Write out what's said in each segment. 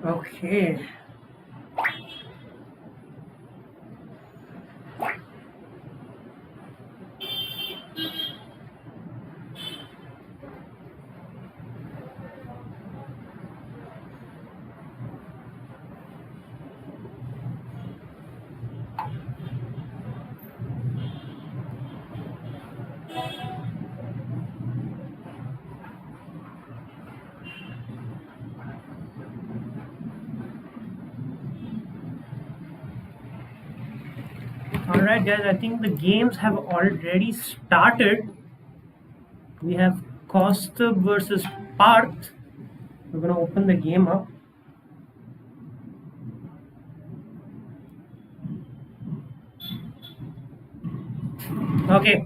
Okay. Alright guys, I think the games have already started. We have Kaustubh versus Parth. We're gonna open the game up. Okay,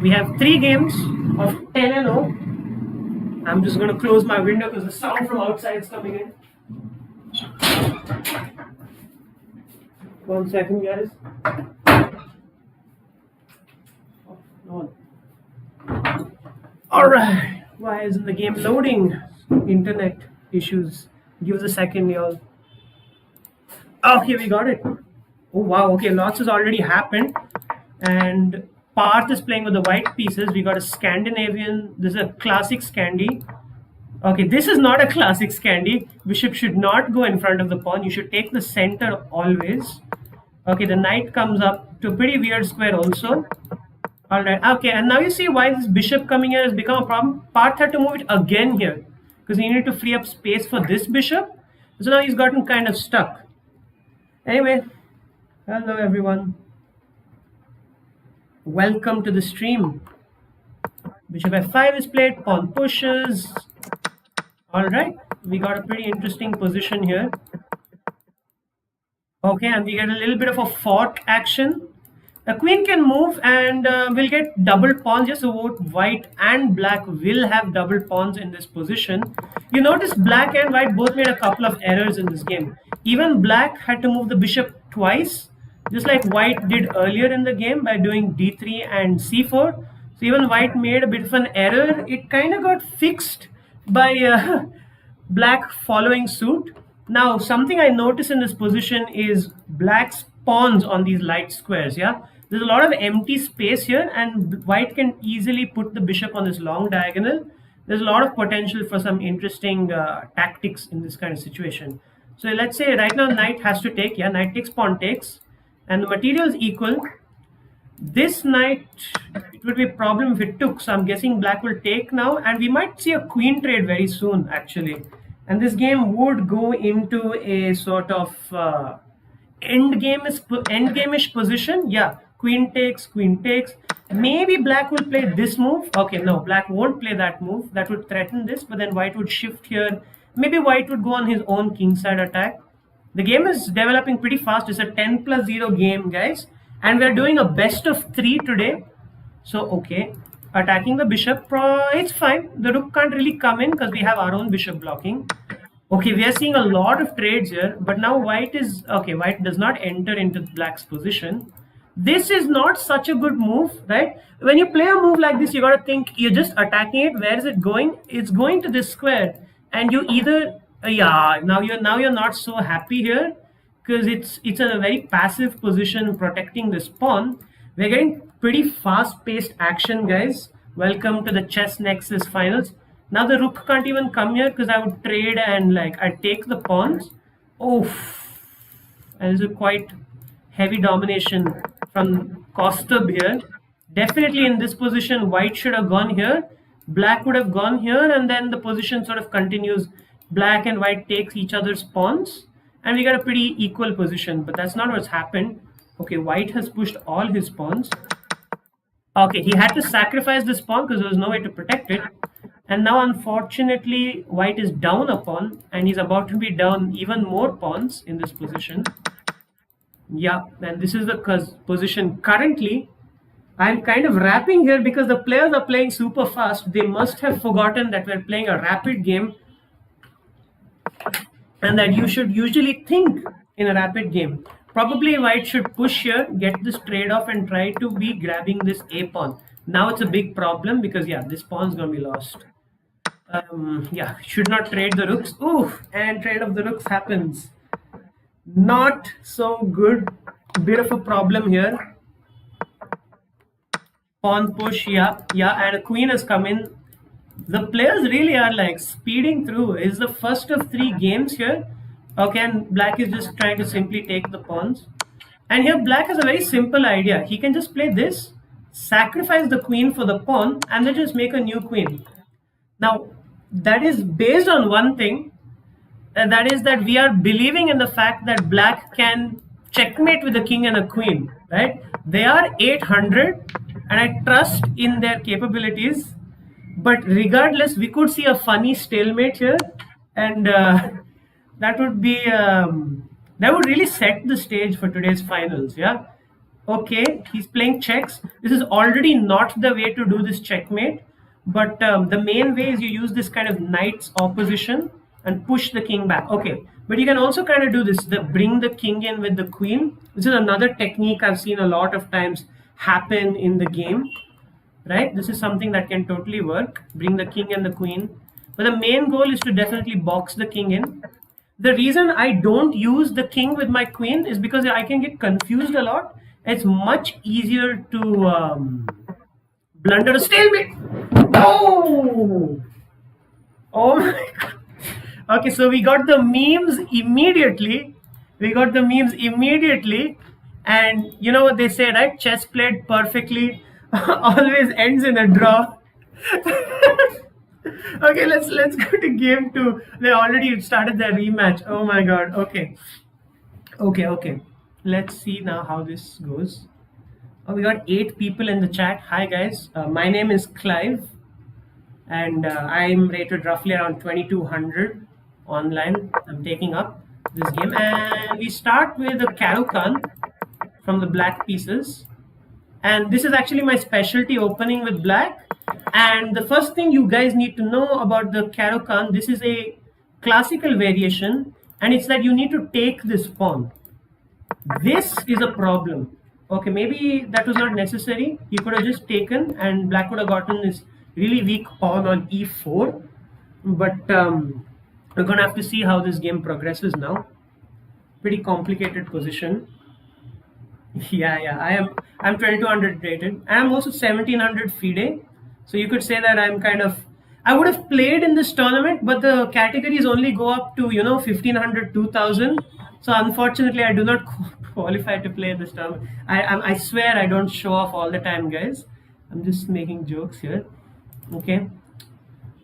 we have 3 games of 10 and 0. I'm just gonna close my window because the sound from outside is coming in. 1 second, guys. Oh, no. Alright, why isn't the game loading? Internet issues. Give us a second, y'all. Okay, we got it. Oh wow, okay, lots has already happened. And Parth is playing with the white pieces. We got a Scandinavian, this is a classic Scandi. Okay, this is not a classic Scandi. Bishop should not go in front of the pawn. You should take the center always. Okay, the knight comes up to a pretty weird square also. Alright, okay, and now you see why this bishop coming here has become a problem. Parth had to move it again here because he needed to free up space for this bishop. So now he's gotten kind of stuck. Anyway, hello everyone. Welcome to the stream. Bishop f5 is played, pawn pushes. Alright, we got a pretty interesting position here. Okay, and we get a little bit of a fork action. The queen can move and we'll get double pawns. Just so both white and black will have double pawns in this position. You notice black and white both made a couple of errors in this game. Even black had to move the bishop twice, just like white did earlier in the game by doing d3 and c4. So even white made a bit of an error. It kind of got fixed by black following suit. Now, something I notice in this position is black's pawns on these light squares, yeah? There's a lot of empty space here and white can easily put the bishop on this long diagonal. There's a lot of potential for some interesting tactics in this kind of situation. So let's say right now knight has to take, yeah, knight takes, pawn takes, and the material is equal. This knight, it would be a problem if it took, so I'm guessing black will take now, and we might see a queen trade very soon actually. And this game would go into a sort of endgame-ish position. Yeah, queen takes, queen takes. Maybe black will play this move. Okay, no, black won't play that move. That would threaten this, but then white would shift here. Maybe white would go on his own kingside attack. The game is developing pretty fast. It's a 10+0 game, guys. And we're doing a best of 3 today. So, okay, attacking the bishop, it's fine. The rook can't really come in because we have our own bishop blocking. Okay, we are seeing a lot of trades here, but now white is, okay, white does not enter into black's position. This is not such a good move, right? When you play a move like this, you got to think you're just attacking it. Where is it going? It's going to this square, and you either, yeah, now you're not so happy here because it's in a very passive position protecting this pawn. We're getting pretty fast-paced action, guys. Welcome to the Chess Nexus finals. Now the rook can't even come here because I would trade and like I take the pawns. Oh, and this is quite heavy domination from Kaustubh here. Definitely in this position, white should have gone here. Black would have gone here, and then the position sort of continues. Black and white takes each other's pawns, and we got a pretty equal position. But that's not what's happened. Okay, white has pushed all his pawns. Okay, he had to sacrifice this pawn because there was no way to protect it. And now, unfortunately, white is down a pawn, and he's about to be down even more pawns in this position. Yeah, and this is the position currently. I'm kind of rapping here because the players are playing super fast. They must have forgotten that we're playing a rapid game and that you should usually think in a rapid game. Probably white should push here, get this trade off, and try to be grabbing this a pawn. Now it's a big problem because, yeah, this pawn's going to be lost. Yeah, should not trade the rooks. Ooh, and trade of the rooks happens. Not so good. Bit of a problem here. Pawn push, yeah, and a queen has come in. The players really are like speeding through. It's the first of 3 games here. Okay, and black is just trying to simply take the pawns. And here black has a very simple idea. He can just play this, sacrifice the queen for the pawn, and then just make a new queen. Now, that is based on one thing, and that is that we are believing in the fact that black can checkmate with a king and a queen, right? They are 800, and I trust in their capabilities. But regardless, we could see a funny stalemate here, and that would be that would really set the stage for today's finals. Yeah. Okay, he's playing checks. This is already not the way to do this checkmate, but the main way is you use this kind of knight's opposition and push the king back. Okay, but you can also kind of do this, the bring the king in with the queen. This is another technique I've seen a lot of times happen in the game, right? This is something that can totally work. Bring the king and the queen. But the main goal is to definitely box the king in. The reason I don't use the king with my queen is because I can get confused a lot. It's much easier to blunder a stalemate. Oh! Oh my god. Okay, so we got the memes immediately. And you know what they say, right? Chess played perfectly always ends in a draw. Okay, let's go to game 2. They already started their rematch. Oh my god. Okay. Let's see now how this goes. Oh, we got 8 people in the chat. Hi guys. My name is Clive, and I'm rated roughly around 2200 online. I'm taking up this game, and we start with a Caro-Kann from the black pieces. And this is actually my specialty, opening with black. And the first thing you guys need to know about the Caro-Kann, this is a classical variation, and it's that you need to take this pawn. This is a problem. Okay, maybe that was not necessary. He could have just taken, and black would have gotten this really weak pawn on e4. But we're gonna have to see how this game progresses now. Pretty complicated position. Yeah. I'm 2200 rated. I'm also 1700 FIDE. So you could say that I would have played in this tournament, but the categories only go up to 1500, 2000. So unfortunately, I do not qualify to play this tournament. I swear I don't show off all the time, guys. I'm just making jokes here. Okay.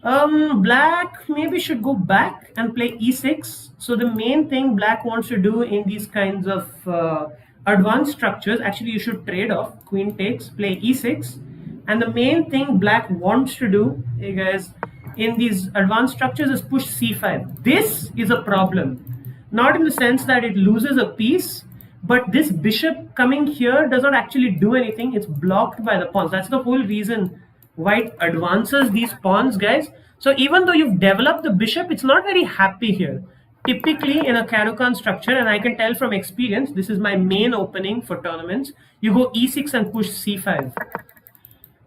Black maybe should go back and play e6. So the main thing black wants to do in these kinds of advanced structures, actually you should trade off. Queen takes, play e6. And the main thing black wants to do, hey guys, in these advanced structures is push c5. This is a problem. Not in the sense that it loses a piece, but this bishop coming here does not actually do anything. It's blocked by the pawns. That's the whole reason white advances these pawns, guys. So even though you've developed the bishop, it's not very happy here. Typically in a Caro-Kann structure, and I can tell from experience, this is my main opening for tournaments, you go e6 and push c5.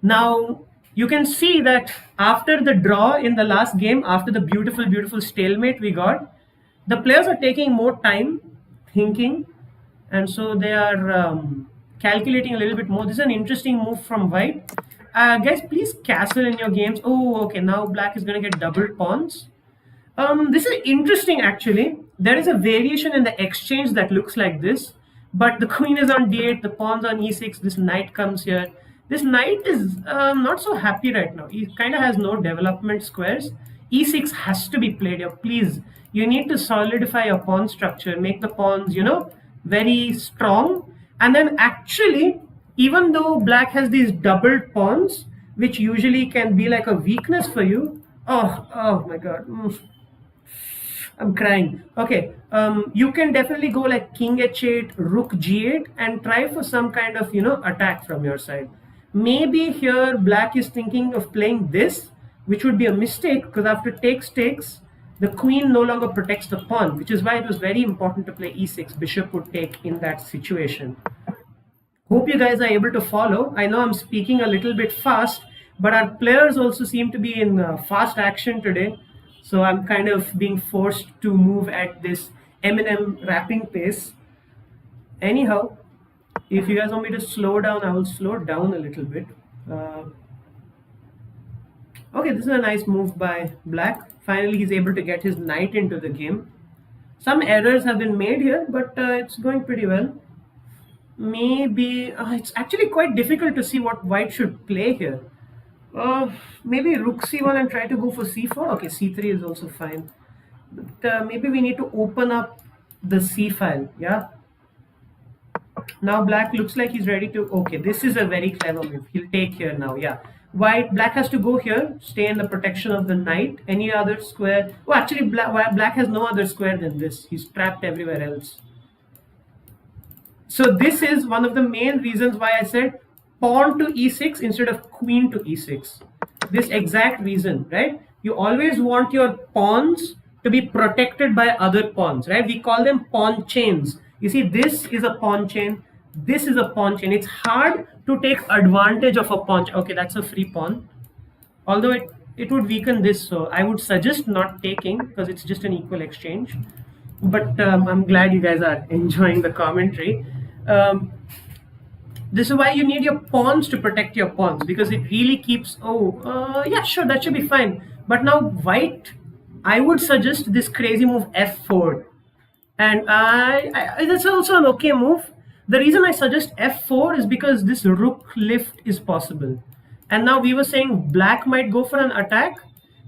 Now, you can see that after the draw in the last game, after the beautiful stalemate we got, the players are taking more time thinking, and so they are calculating a little bit more. This is an interesting move from white. Guys, please castle in your games. Oh, okay, now black is going to get double pawns. This is interesting actually. There is a variation in the exchange that looks like this, but the queen is on d8, the pawn's on e6, this knight comes here. This knight is not so happy right now. He kind of has no development squares. e6 has to be played here. Please, you need to solidify your pawn structure, make the pawns, very strong. And then actually, even though black has these doubled pawns, which usually can be like a weakness for you. Oh my god. I'm crying. Okay, you can definitely go like king h8, rook g8, and try for some kind of attack from your side. Maybe here black is thinking of playing this, which would be a mistake because after takes, the queen no longer protects the pawn, which is why it was very important to play e6. Bishop would take in that situation. Hope you guys are able to follow. I know I'm speaking a little bit fast, But our players also seem to be in fast action today, so I'm kind of being forced to move at this Eminem rapping pace. Anyhow, if you guys want me to slow down, I will slow down a little bit. Uh, okay, this is a nice move by Black. Finally, he's able to get his knight into the game. Some errors have been made here, but it's going pretty well. Maybe it's actually quite difficult to see what White should play here. Maybe Rook C1 and try to go for C4. Okay, C3 is also fine. But maybe we need to open up the C file. Yeah. Now Black looks like he's ready to. Okay, this is a very clever move. He'll take here now. Yeah. Black has to go here, stay in the protection of the knight. Any other square? Oh, actually, Black has no other square than this. He's trapped everywhere else. So this is one of the main reasons why I said pawn to e6 instead of queen to e6. This exact reason, right? You always want your pawns to be protected by other pawns, right? We call them pawn chains. You see, this is a pawn chain. This is a pawn chain. It's hard to take advantage of a pawn. Okay, that's a free pawn. Although it would weaken this, so I would suggest not taking because it's just an equal exchange. But I'm glad you guys are enjoying the commentary. This is why you need your pawns to protect your pawns, because it really keeps. Yeah, sure, that should be fine. But now White, I would suggest this crazy move f4, and that's also an okay move. The reason I suggest f4 is because this rook lift is possible, and now we were saying Black might go for an attack,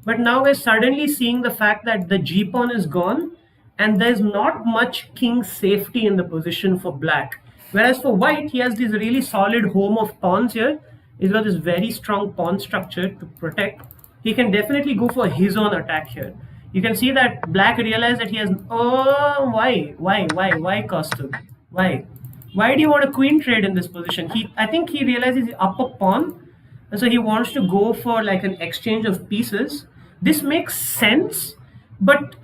but now we're suddenly seeing the fact that the g pawn is gone, and there's not much king safety in the position for Black. Whereas for White, he has this really solid home of pawns here. He's got this very strong pawn structure to protect. He can definitely go for his own attack here. You can see that Black realized that he has. Oh, why, Kaustubh? Why? Why do you want a queen trade in this position? I think he realizes he's up a pawn, and so he wants to go for like an exchange of pieces. This makes sense, but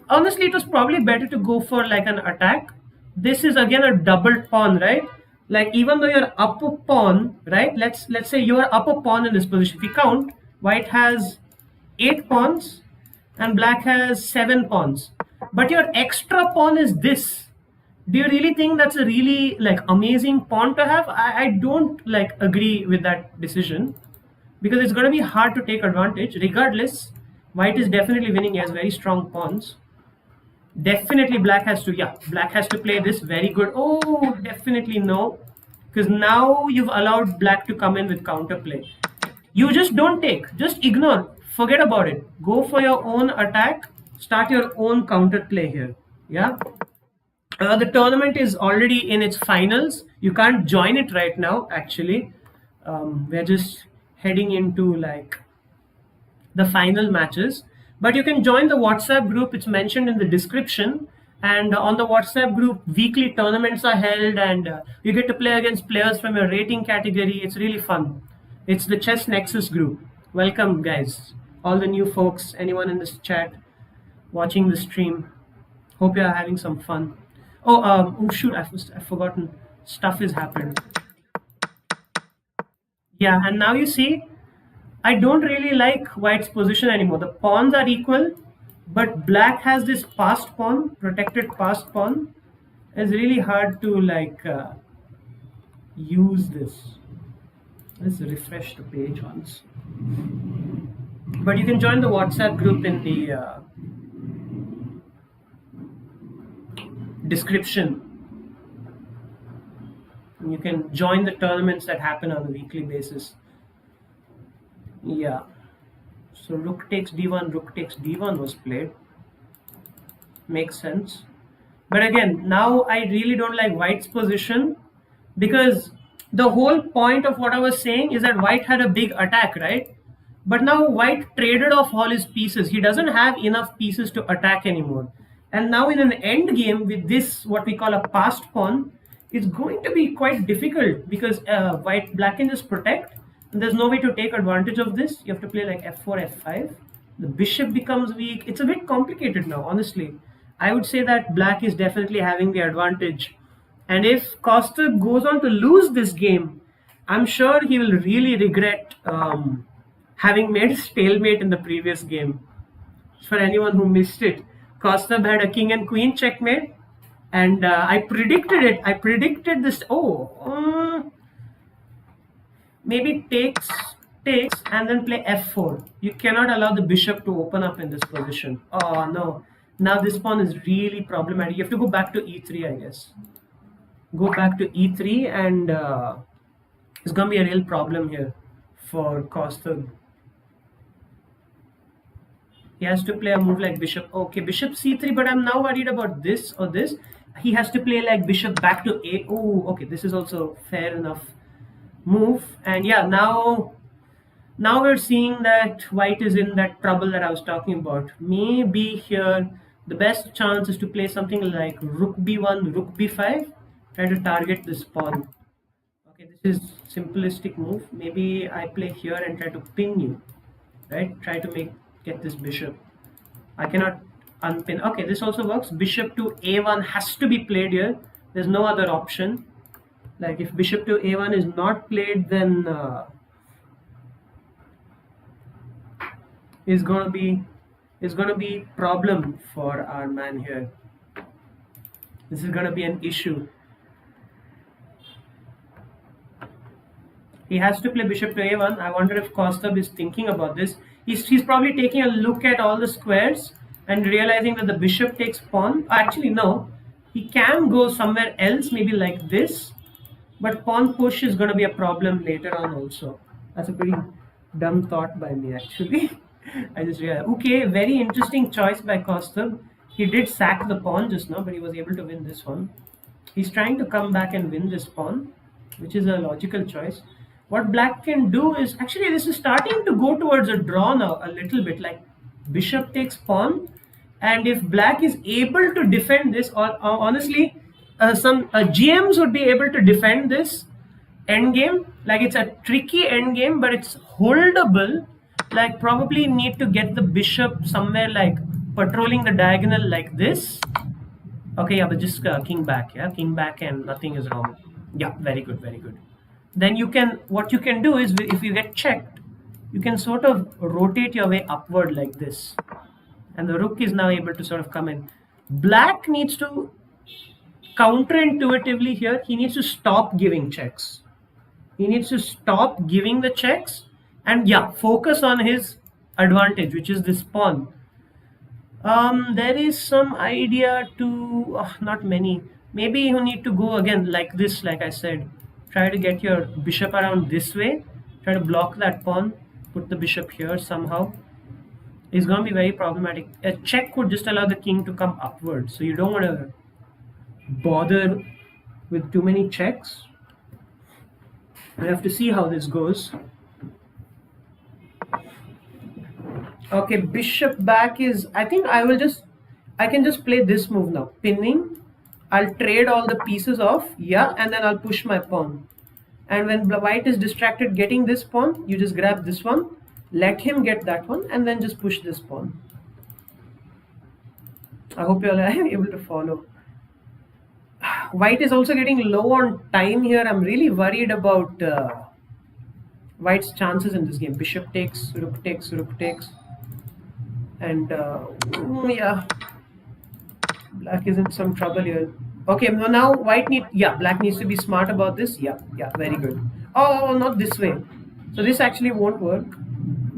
honestly, it was probably better to go for like an attack. This is again a double pawn, right? Like even though you're up a pawn, right? Let's say you are up a pawn in this position. If you count, White has 8 pawns and Black has 7 pawns. But your extra pawn is this. Do you really think that's a really like amazing pawn to have? I don't like agree with that decision, because it's going to be hard to take advantage. Regardless, White is definitely winning. He has very strong pawns. Definitely Black has to play this very good. Oh, definitely no, because now you've allowed Black to come in with counterplay. You just don't take, just ignore, forget about it. Go for your own attack, start your own counterplay here. Yeah. The tournament is already in its finals. You can't join it right now, actually. We're just heading into like the final matches. But you can join the WhatsApp group. It's mentioned in the description. And on the WhatsApp group, weekly tournaments are held, and you get to play against players from your rating category. It's really fun. It's the Chess Nexus group. Welcome, guys. All the new folks, anyone in this chat watching the stream. Hope you are having some fun. Oh shoot, I've forgotten. Stuff has happened. Yeah, and now you see, I don't really like White's position anymore. The pawns are equal, but Black has this passed pawn, protected passed pawn. It's really hard to like use this. Let's refresh the page once. But you can join the WhatsApp group in the description. You can join the tournaments that happen on a weekly basis. Yeah. So rook takes d1, rook takes d1 was played. Makes sense. But again, now I really don't like White's position, because the whole point of what I was saying is that White had a big attack, right? But now White traded off all his pieces. He doesn't have enough pieces to attack anymore. And now in an end game with this, what we call a passed pawn, it's going to be quite difficult, because Black can just protect, and there's no way to take advantage of this. You have to play like f4, f5. The bishop becomes weak. It's a bit complicated now, honestly. I would say that Black is definitely having the advantage. And if Kaustubh goes on to lose this game, I'm sure he will really regret having made stalemate in the previous game. For anyone who missed it, Kaustubh had a king and queen checkmate, and I predicted it. I predicted this. Oh, maybe takes, and then play f4. You cannot allow the bishop to open up in this position. Oh no! Now this pawn is really problematic. You have to go back to e3, I guess. Go back to e3, and it's gonna be a real problem here for Kaustubh. He has to play a move like bishop. Okay, bishop c3, but I'm now worried about this or this. He has to play like bishop back to a. Oh, okay, this is also fair enough move. And yeah, now we're seeing that white is in that trouble that I was talking about. Maybe here the best chance is to play something like rook b1, rook b5, try to target this pawn. Okay, this is simplistic move. Maybe I play here and try to pin you, right? Try to get this bishop. I cannot unpin. Okay, this also works. Bishop to a1 has to be played here. There's no other option. Like if bishop to a1 is not played, then is gonna be problem for our man here. This is gonna be an issue. He has to play bishop to a1. I wonder if Kaustubh is thinking about this. He's probably taking a look at all the squares and realizing that the bishop takes pawn. Actually, no. He can go somewhere else, maybe like this. But pawn push is going to be a problem later on also. That's a pretty dumb thought by me, actually. I just realized. Okay, very interesting choice by Kaustubh. He did sack the pawn just now, but he was able to win this one. He's trying to come back and win this pawn, which is a logical choice. What black can do is, actually this is starting to go towards a draw now a little bit, like bishop takes pawn, and if black is able to defend this, or honestly some GMs would be able to defend this endgame. Like it's a tricky endgame, but it's holdable. Like probably need to get the bishop somewhere like patrolling the diagonal like this. Okay, yeah, but just king back, yeah, king back and nothing is wrong. Yeah, very good, very good. Then what you can do is, if you get checked, you can sort of rotate your way upward like this, and the rook is now able to sort of come in. Black needs to, counterintuitively here, he needs to stop giving checks. He needs to stop giving the checks and yeah, focus on his advantage, which is this pawn. There is some idea to, not many. Maybe you need to go again like this, like I said. Try to get your bishop around this way. Try to block that pawn. Put the bishop here somehow. It's going to be very problematic. A check would just allow the king to come upward. So you don't want to bother with too many checks. We have to see how this goes. Okay, bishop back is, I think I can just play this move now. Pinning. I'll trade all the pieces off, yeah, and then I'll push my pawn. And when white is distracted getting this pawn, you just grab this one, let him get that one, and then just push this pawn. I hope you're able to follow. White is also getting low on time here. I'm really worried about white's chances in this game. Bishop takes, rook takes, rook takes. And yeah, black is in some trouble here. Okay, now white black needs to be smart about this. Yeah, very good. Oh, not this way. So this actually won't work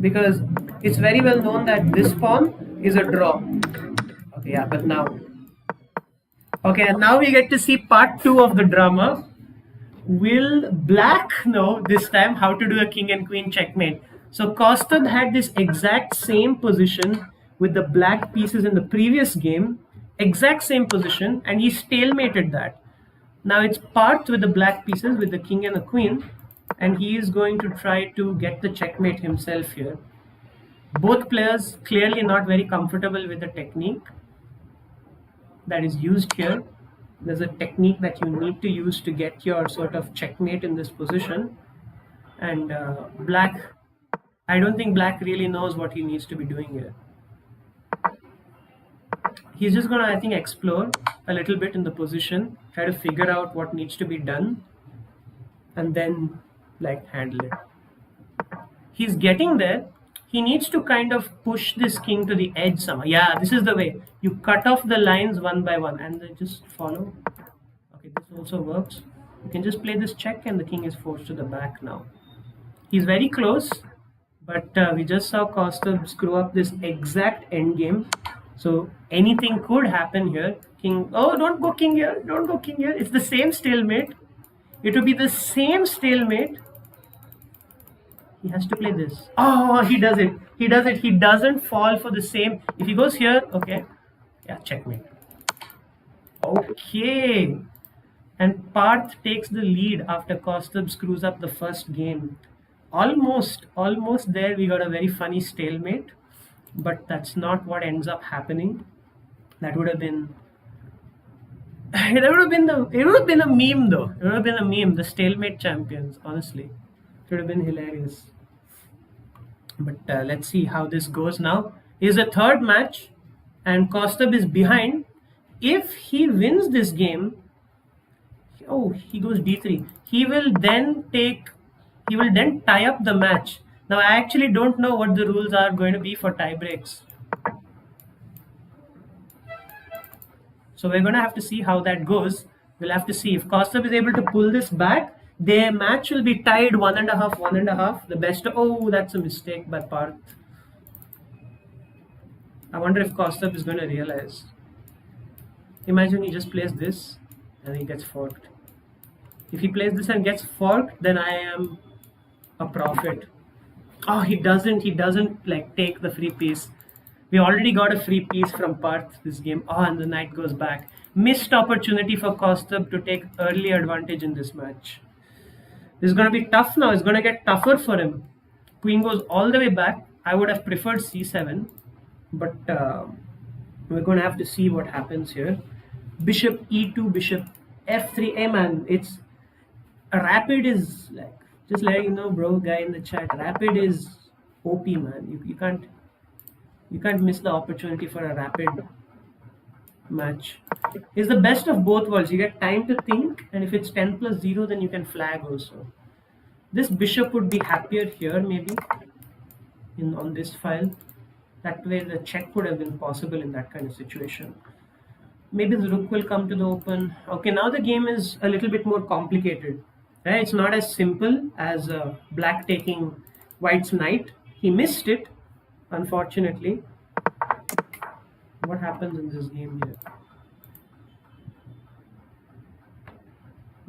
because it's very well known that this pawn is a draw. Okay, yeah, but now. Okay, and now we get to see part 2 of the drama. Will black know this time how to do a king and queen checkmate? So Kaustubh had this exact same position with the black pieces in the previous game, exact same position, and he stalemated that. Now it's Parth with the black pieces with the king and the queen, and he is going to try to get the checkmate himself here. Both players clearly not very comfortable with the technique that is used here. There's a technique that you need to use to get your sort of checkmate in this position, and black, I don't think black really knows what he needs to be doing here. He's just gonna, I think, explore a little bit in the position, try to figure out what needs to be done, and then like handle it. He's getting there. He needs to kind of push this king to the edge somehow. Yeah, this is the way. You cut off the lines one by one and then just follow. Okay, this also works. You can just play this check and the king is forced to the back now. He's very close, but we just saw Kaustubh screw up this exact endgame. So anything could happen here. King, oh, don't go king here. Don't go king here. It's the same stalemate. It will be the same stalemate. He has to play this. Oh, he does it. He does it. He doesn't fall for the same. If he goes here, okay. Yeah, checkmate. Okay. And Parth takes the lead after Kaustubh screws up the first game. Almost there. We got a very funny stalemate, but that's not what ends up happening. That would have been. It would have been a meme though. It would have been a meme. The stalemate champions, honestly, it would have been hilarious. But let's see how this goes now. Is a third match, and Kaustubh is behind. If he wins this game, oh, he goes d3. He will then tie up the match. Now I actually don't know what the rules are going to be for tie breaks. So we're going to have to see how that goes. We'll have to see if Kaustubh is able to pull this back. Their match will be tied 1.5, 1.5. The best. Oh, that's a mistake by Parth. I wonder if Kaustubh is going to realize. Imagine he just plays this and he gets forked. If he plays this and gets forked, then I am a prophet. Oh, he doesn't like take the free piece. We already got a free piece from Parth this game. Oh, and the knight goes back. Missed opportunity for Kaustubh to take early advantage in this match. This is going to be tough now. It's going to get tougher for him. Queen goes all the way back. I would have preferred c7, but we're going to have to see what happens here. Bishop e2, bishop f3. Hey man, it's a rapid is like, just letting you know, bro, guy in the chat. Rapid is OP, man. You can't miss the opportunity for a rapid match. It's the best of both worlds. You get time to think, and if it's 10 plus 0, then you can flag also. This bishop would be happier here, maybe, on this file. That way the check would have been possible in that kind of situation. Maybe the rook will come to the open. Okay, now the game is a little bit more complicated. Right? It's not as simple as black taking white's knight. He missed it, unfortunately. What happens in this game here?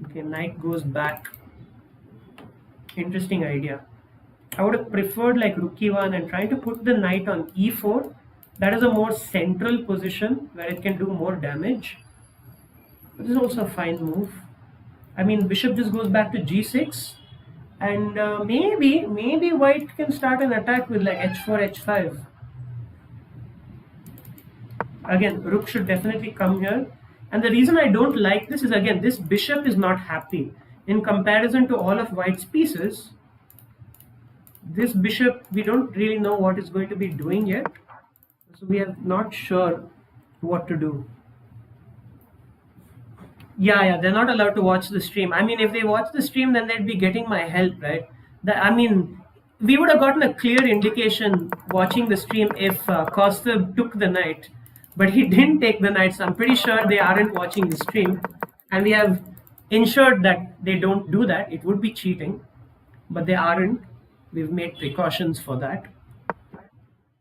Okay, knight goes back. Interesting idea. I would have preferred like rook e1 and trying to put the knight on e4. That is a more central position where it can do more damage. But this is also a fine move. I mean, bishop just goes back to g6, and maybe white can start an attack with like h4, h5. Again, rook should definitely come here. And the reason I don't like this is, again, this bishop is not happy. In comparison to all of white's pieces, this bishop, we don't really know what it's going to be doing yet. So we are not sure what to do. Yeah, they're not allowed to watch the stream. I mean, if they watch the stream, then they'd be getting my help, right? I mean, we would have gotten a clear indication watching the stream if Kaustubh took the knight, but he didn't take the knight, so I'm pretty sure they aren't watching the stream. And we have ensured that they don't do that. It would be cheating, but they aren't. We've made precautions for that.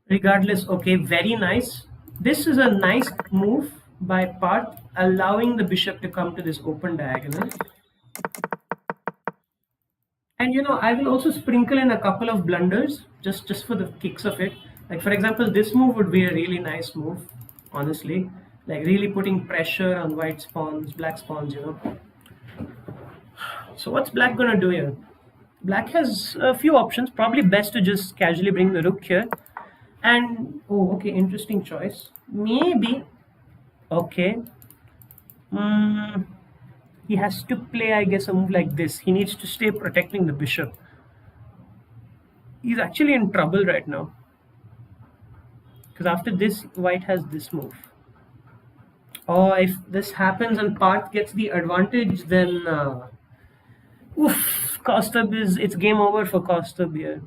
Regardless, okay, very nice. This is a nice move by Parth, allowing the bishop to come to this open diagonal. And you know, I will also sprinkle in a couple of blunders just for the kicks of it. Like for example, this move would be a really nice move, honestly. Like really putting pressure on white spawns, black spawns, you know. So what's black gonna do here? Black has a few options. Probably best to just casually bring the rook here. And oh, okay, interesting choice. Maybe, okay. He has to play, I guess, a move like this. He needs to stay protecting the bishop. He's actually in trouble right now. Because after this, white has this move. Oh, if this happens and Parth gets the advantage, then oof, Kaustubh it's game over for Kaustubh here.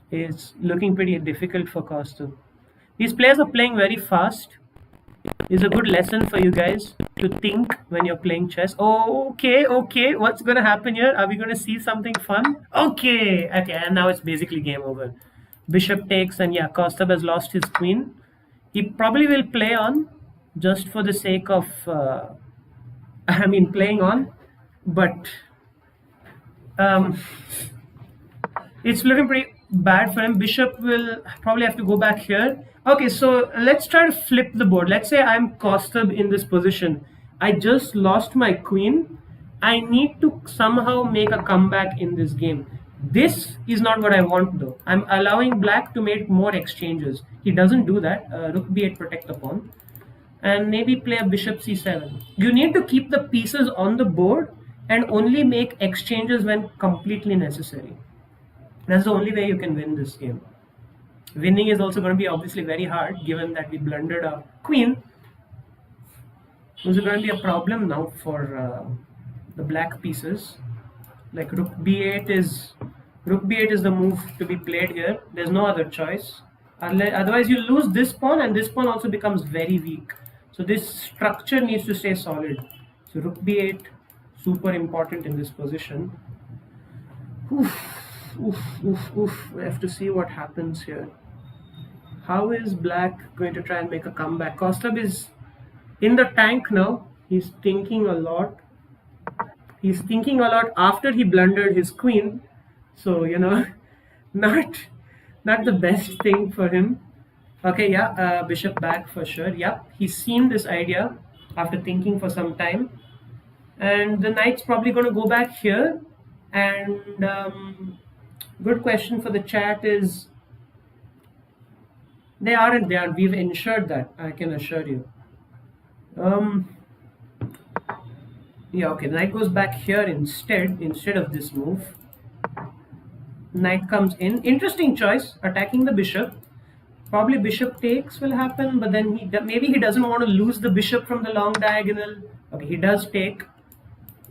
It's looking pretty difficult for Kaustubh. These players are playing very fast. It's a good lesson for you guys to think when you're playing chess. Oh, okay. What's gonna happen here? Are we gonna see something fun? Okay, and now it's basically game over. Bishop takes, and yeah, Kaustubh has lost his queen. He probably will play on just for the sake of, playing on, but it's looking pretty bad for him. Bishop will probably have to go back here. Okay, so let's try to flip the board. Let's say I'm Kaustubh in this position. I just lost my queen. I need to somehow make a comeback in this game. This is not what I want though. I'm allowing black to make more exchanges. He doesn't do that. Rook b8 protect the pawn. And maybe play a bishop c7. You need to keep the pieces on the board and only make exchanges when completely necessary. That's the only way you can win this game. Winning is also going to be obviously very hard given that we blundered a queen. This is going to be a problem now for the black pieces. Like rook b8 is the move to be played here. There's no other choice. Otherwise you lose this pawn, and this pawn also becomes very weak. So this structure needs to stay solid. So rook b8, super important in this position. We have to see what happens here. How is black going to try and make a comeback? Kaustubh is in the tank now. He's thinking a lot. He's thinking a lot after he blundered his queen. So, not the best thing for him. Okay, yeah, bishop back for sure. Yeah, he's seen this idea after thinking for some time. And the knight's probably going to go back here. And good question for the chat is, they aren't. We've ensured that, I can assure you. Yeah, okay, knight goes back here instead of this move. Knight comes in. Interesting choice, attacking the bishop. Probably bishop takes will happen, but then maybe he doesn't want to lose the bishop from the long diagonal. Okay, he does take.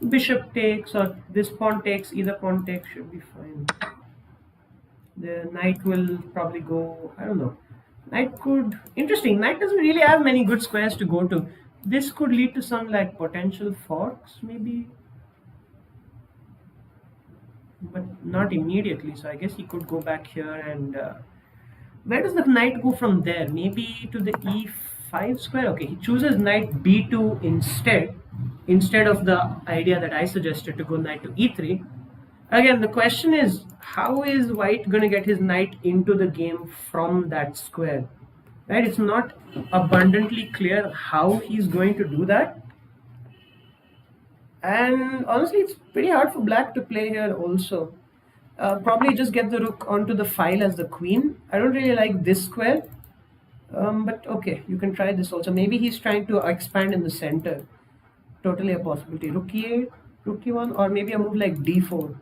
Bishop takes, or this pawn takes, either pawn takes should be fine. The knight will probably go, I don't know. Knight could, interesting, knight doesn't really have many good squares to go to. This could lead to some like potential forks maybe, but not immediately. So I guess he could go back here, and where does the knight go from there? Maybe to the e5 square. Okay, he chooses knight b2 instead of the idea that I suggested to go knight to e3. Again, the question is, how is white going to get his knight into the game from that square? Right? It's not abundantly clear how he's going to do that. And honestly, it's pretty hard for black to play here also. Probably just get the rook onto the file as the queen. I don't really like this square. But okay, you can try this also. Maybe he's trying to expand in the center. Totally a possibility. Rook e8, rook e1, or maybe a move like d4.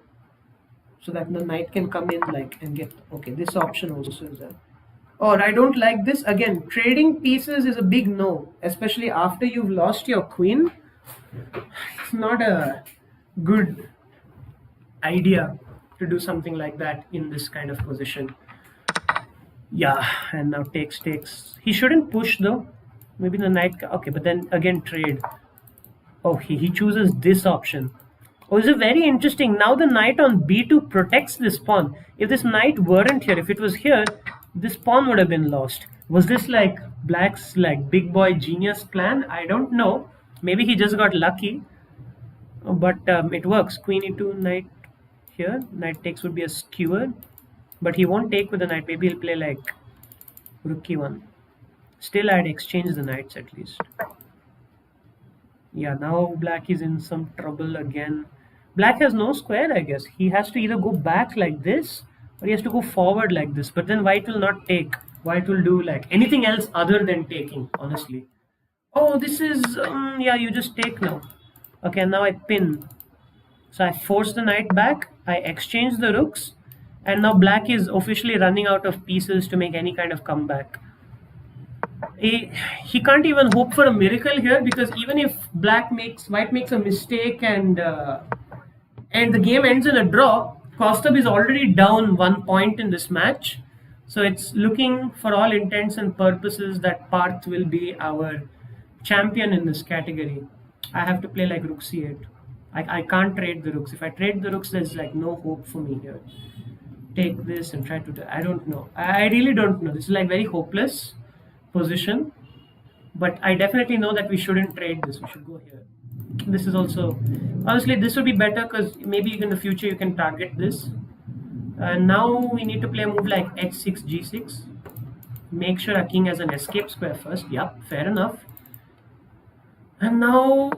So that the knight can come in and get, okay, this option also is there. Or I don't like this. Again, trading pieces is a big no, especially after you've lost your queen. It's not a good idea to do something like that in this kind of position. Yeah, and now takes. He shouldn't push though. Maybe the knight, okay, but then again trade. Oh, he chooses this option. Oh, this is very interesting. Now the knight on b2 protects this pawn. If this knight weren't here, if it was here, this pawn would have been lost. Was this like black's big boy genius plan? I don't know. Maybe he just got lucky. But it works. Queen e2, knight here. Knight takes would be a skewer. But he won't take with the knight. Maybe he'll play like rook e1. Still, I'd exchange the knights at least. Yeah, now black is in some trouble again. Black has no square, I guess. He has to either go back like this, or he has to go forward like this. But then white will not take. White will do anything else other than taking, honestly. Oh, this is, yeah, you just take now. Okay, now I pin. So I force the knight back. I exchange the rooks. And now black is officially running out of pieces to make any kind of comeback. He can't even hope for a miracle here, because even if white makes a mistake and and the game ends in a draw. Kaustubh is already down 1 point in this match, so it's looking for all intents and purposes that Parth will be our champion in this category. I have to play like rook c8. I can't trade the rooks. If I trade the rooks, there's like no hope for me here. Take this and try to. I don't know. I really don't know. This is like very hopeless position. But I definitely know that we shouldn't trade this. We should go here. This is also, honestly, this would be better because maybe in the future you can target this. And now we need to play a move like h6, g6. Make sure our king has an escape square first. Yep, fair enough. And now,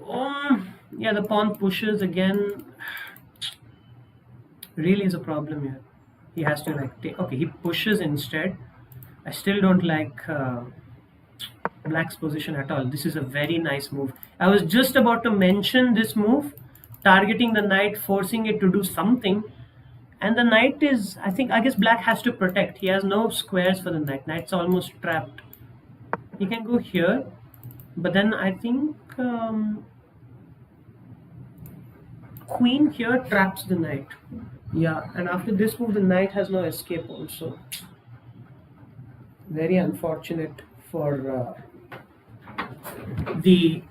yeah, the pawn pushes again. Really is a problem here. He has to like take. Okay, he pushes instead. I still don't like black's position at all. This is a very nice move. I was just about to mention this move, targeting the knight, forcing it to do something. And the knight is, I guess black has to protect. He has no squares for the knight. Knight's almost trapped. He can go here, but then I think queen here traps the knight. Yeah, and after this move, the knight has no escape also. Very unfortunate for the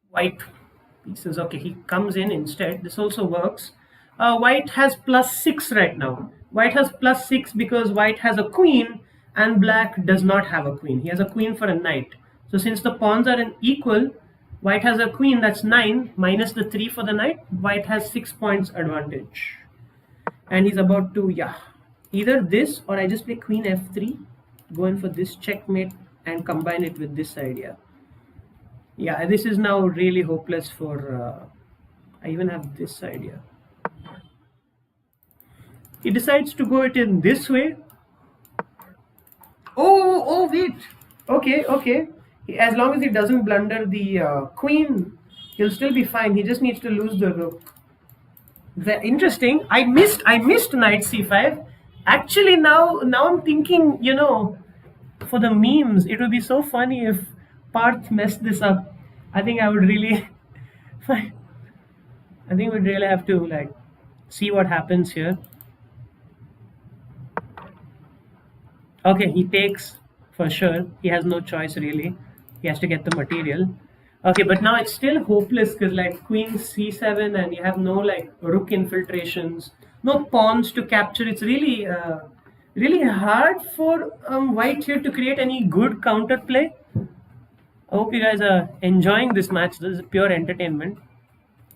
white pieces. Okay, he comes in instead. This also works. White has +6 right now. White has +6 because white has a queen and black does not have a queen. He has a queen for a knight. So since the pawns are equal, white has a queen, that's 9, minus the 3 for the knight. White has 6 points advantage. And he's about to, yeah, either this or I just play queen f3, go in for this checkmate and combine it with this idea. Yeah, this is now really hopeless for, I even have this idea. He decides to go it in this way. Oh, wait. Okay. As long as he doesn't blunder the queen, he'll still be fine. He just needs to lose the rook. Interesting. I missed knight c5. Actually, now I'm thinking, for the memes, it would be so funny if Parth messed this up. I think I would really, I think we'd really have to like see what happens here. Okay, he takes for sure. He has no choice really. He has to get the material. Okay, but now it's still hopeless because like queen c7 and you have no like rook infiltrations, no pawns to capture. It's really, really hard for white here to create any good counterplay. I hope you guys are enjoying this match. This is pure entertainment.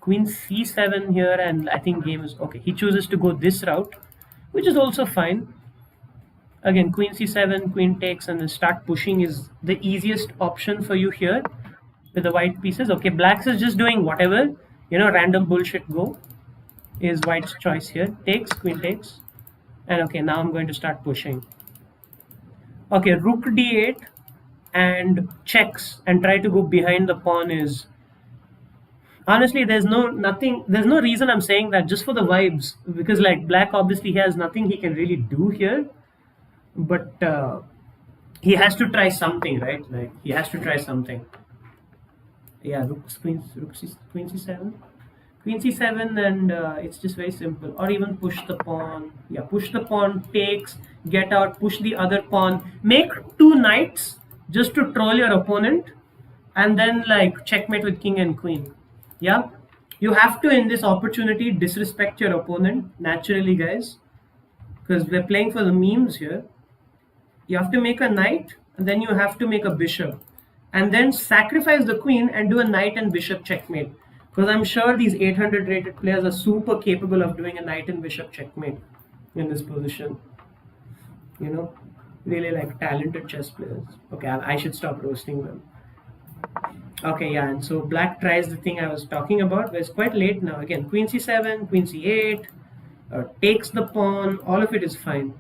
Queen c7 here, and I think game is okay. He chooses to go this route, which is also fine. Again, queen c7, queen takes, and then start pushing is the easiest option for you here with the white pieces. Okay, blacks is just doing whatever, random bullshit go is white's choice here. Takes, queen takes. And okay, now I'm going to start pushing. Okay, rook d8 and checks and try to go behind the pawn is... Honestly, there's no reason I'm saying that, just for the vibes, because like black obviously has nothing he can really do here. But he has to try something, right? Like he has to try something. Yeah, queen c7, and it's just very simple. Or even push the pawn. Yeah, push the pawn, takes, get out, push the other pawn, make 2 knights just to troll your opponent, and then like checkmate with king and queen. Yeah, you have to in this opportunity disrespect your opponent naturally, guys, because we're playing for the memes here. You have to make a knight, and then you have to make a bishop, and then sacrifice the queen and do a knight and bishop checkmate. Because I'm sure these 800 rated players are super capable of doing a knight and bishop checkmate in this position. Really like talented chess players. Okay, I should stop roasting them. Okay, yeah, and so black tries the thing I was talking about, but it's quite late now. Again, queen c7, queen c8, takes the pawn, all of it is fine.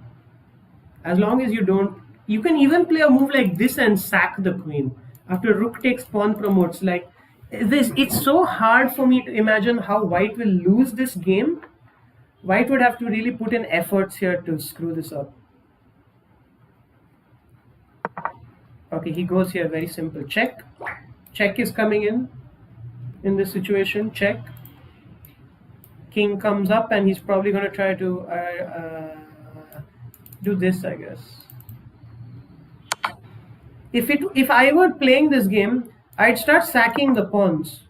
As long as you don't, you can even play a move like this and sack the queen. After rook takes, pawn promotes. Like this, it's so hard for me to imagine how white will lose this game. White would have to really put in efforts here to screw this up. Okay, he goes here, very simple. Check. Check is coming in. in this situation. Check. King comes up and he's probably going to try to do this, I guess. If I were playing this game, I'd start sacking the pawns.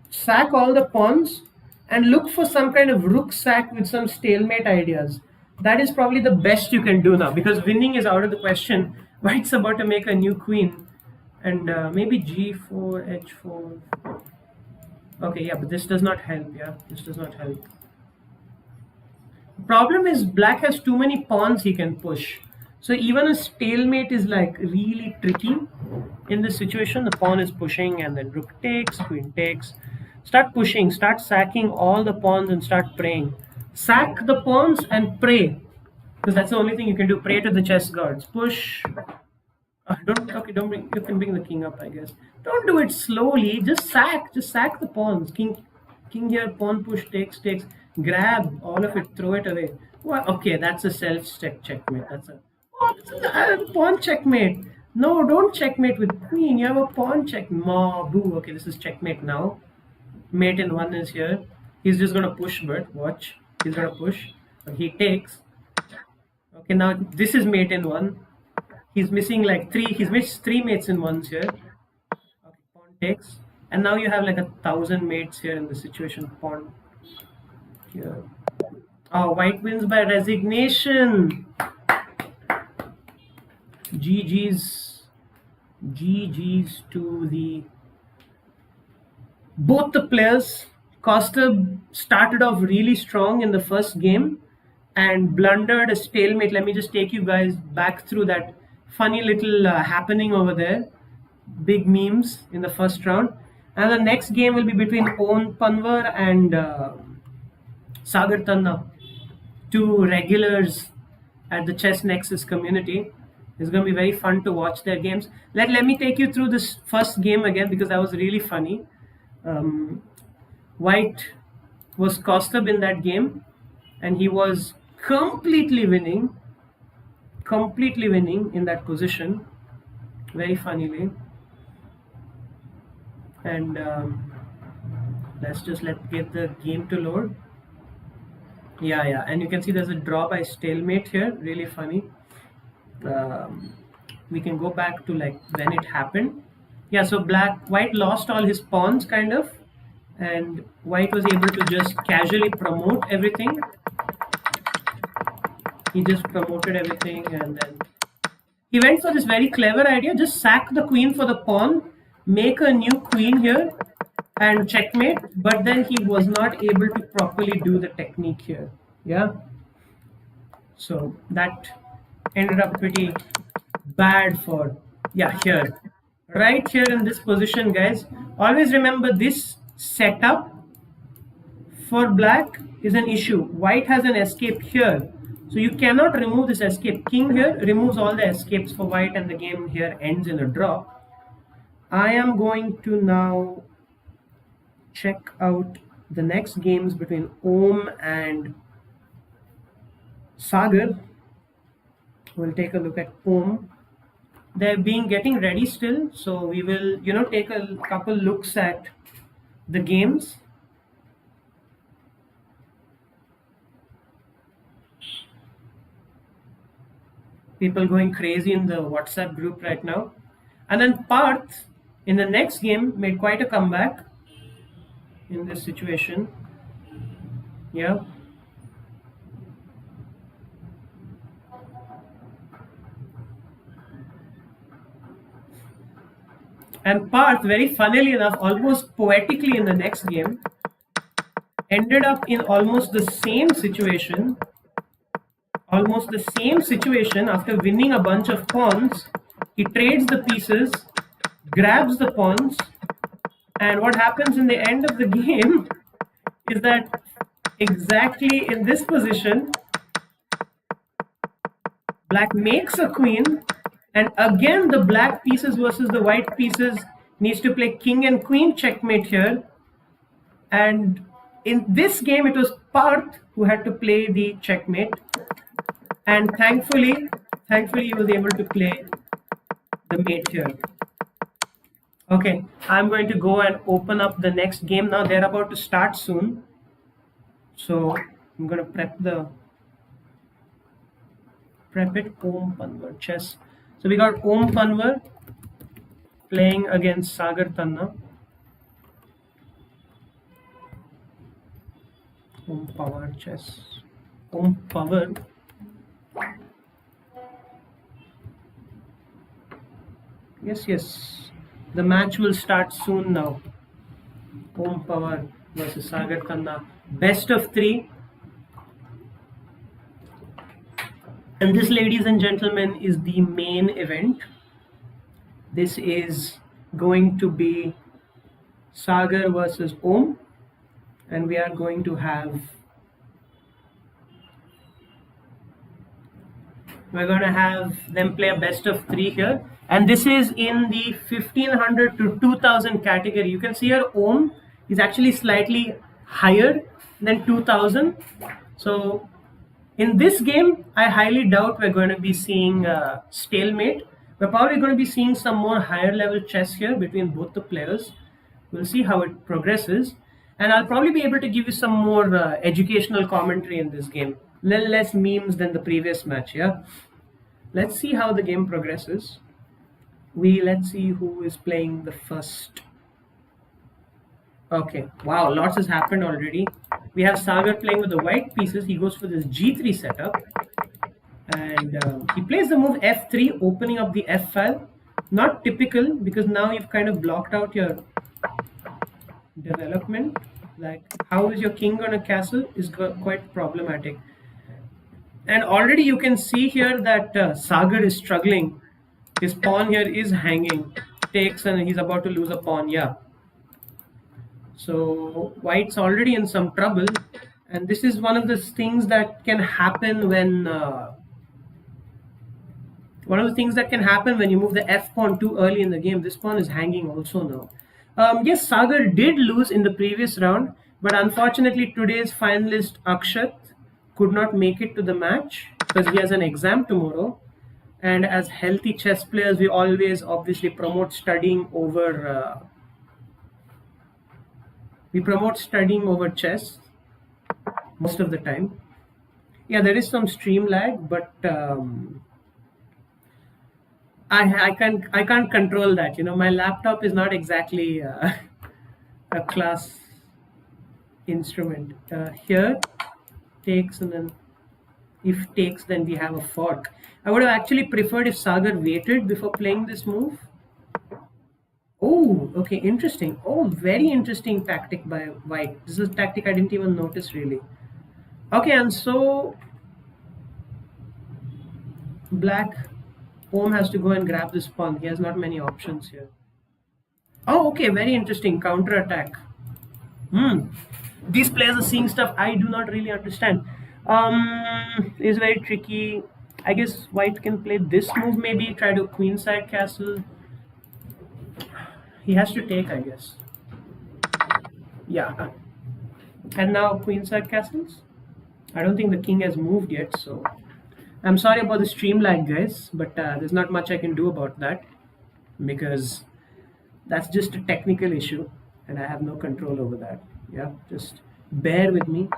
Sack all the pawns and look for some kind of rook sack with some stalemate ideas. That is probably the best you can do now, because winning is out of the question. White's about to make a new queen, and maybe g4, h4. Okay, yeah, but this does not help. Yeah, this does not help. The problem is black has too many pawns he can push. So even a stalemate is like really tricky. In this situation, the pawn is pushing and then rook takes, queen takes. Start pushing, start sacking all the pawns and start praying. Sack the pawns and pray, because that's the only thing you can do. Pray to the chess gods. Push. Don't bring. You can bring the king up, I guess. Don't do it slowly. Just sack the pawns. King here. Pawn push takes. Grab all of it. Throw it away. Well, okay, that's a checkmate. That's a pawn checkmate. No, don't checkmate with queen. You have a pawn check. Boo. Okay, this is checkmate now. Mate in one is here. He's just gonna push, but watch. He's gonna push. He takes. Okay, now this is mate in one. He's missing like three. He's missed 3 mates in ones here. Okay, pawn takes. And now you have like 1,000 mates here in the situation. Pawn here. Oh, white wins by resignation. GG's to the both the players. Kaustubh started off really strong in the first game and blundered a stalemate. Let me just take you guys back through that funny little happening over there. Big memes in the first round. And the next game will be between Om Pawar and Sagar Tanna, 2 regulars at the Chess Nexus community. It's going to be very fun to watch their games. Let me take you through this first game again, because that was really funny. White was Kaustubh in that game, and he was completely winning in that position, very funnily. And let's just get the game to load. Yeah, and you can see there's a draw by stalemate here, really funny. We can go back to like when it happened. Yeah, so white lost all his pawns kind of, and white was able to just casually promote everything. He just promoted everything, and then he went for this very clever idea: just sack the queen for the pawn, make a new queen here, and checkmate. But then he was not able to properly do the technique here. Yeah, so that ended up pretty bad for here. Right here in this position, guys, always remember this setup for black is an issue. White has an escape here, so you cannot remove this escape. King here removes all the escapes for white, and the game here ends in a draw. I am going to now check out the next games between Om and Sagar. We'll take a look at Om. They're getting ready still, so we will take a couple looks at the games. People going crazy in the WhatsApp group right now. And then Parth in the next game made quite a comeback in this situation. Yeah. And Parth, very funnily enough, almost poetically in the next game, ended up in almost the same situation. After winning a bunch of pawns. He trades the pieces, grabs the pawns, and what happens in the end of the game is that exactly in this position, black makes a queen, and again the black pieces versus the white pieces needs to play king and queen checkmate here. And in this game it was Parth who had to play the checkmate, and thankfully he was able to play the mate here. Okay, I'm going to go and open up the next game now. They're about to start soon. So I'm going to prep it. Om Pawar chess. So we got Om Pawar playing against Sagar Tanna. Om Pawar chess. Om Pawar. Yes. The match will start soon now. Om Pawar versus Sagar Tanna. Best of 3. And this, ladies and gentlemen, is the main event. This is going to be Sagar versus Om. And we are going to have... We're going to have them play a best of 3 here. And this is in the 1500 to 2000 category. You can see here Om is actually slightly higher than 2000. So in this game, I highly doubt we're going to be seeing stalemate. We're probably going to be seeing some more higher level chess here between both the players. We'll see how it progresses. And I'll probably be able to give you some more educational commentary in this game. Little less memes than the previous match, yeah? Let's see how the game progresses. Let's see who is playing the first. Okay, wow, lots has happened already. We have Sagar playing with the white pieces. He goes for this G3 setup. And he plays the move F3, opening up the F file. Not typical, because now you've kind of blocked out your development. Like, how is your king on a castle is quite problematic. And already you can see here that Sagar is struggling. His pawn here is hanging. Takes and he's about to lose a pawn, yeah. So white's already in some trouble. And this is one of the things that can happen when... one of the things that can happen when you move the F pawn too early in the game. This pawn is hanging also now. Yes, Sagar did lose in the previous round. But unfortunately, today's finalist Akshath could not make it to the match because he has an exam tomorrow. And as healthy chess players, we always obviously promote studying over chess most of the time. Yeah, there is some stream lag, but I can't control that. You know, my laptop is not exactly a class instrument. Here takes, and then if takes, then we have a fork. I would have actually preferred if Sagar waited before playing this move. Oh, okay, interesting. Oh, very interesting tactic by white. This is a tactic I didn't even notice really. Okay, and so black Om has to go and grab this pawn. He has not many options here. Oh, okay, very interesting counter attack. These players are seeing stuff I do not really understand. It's very tricky. I guess white can play this move, maybe try to queenside castle. He has to take, I guess. Yeah. And now queenside castles. I don't think the king has moved yet, so I'm sorry about the stream lag, guys, but there's not much I can do about that because that's just a technical issue and I have no control over that. Yeah, just bear with me.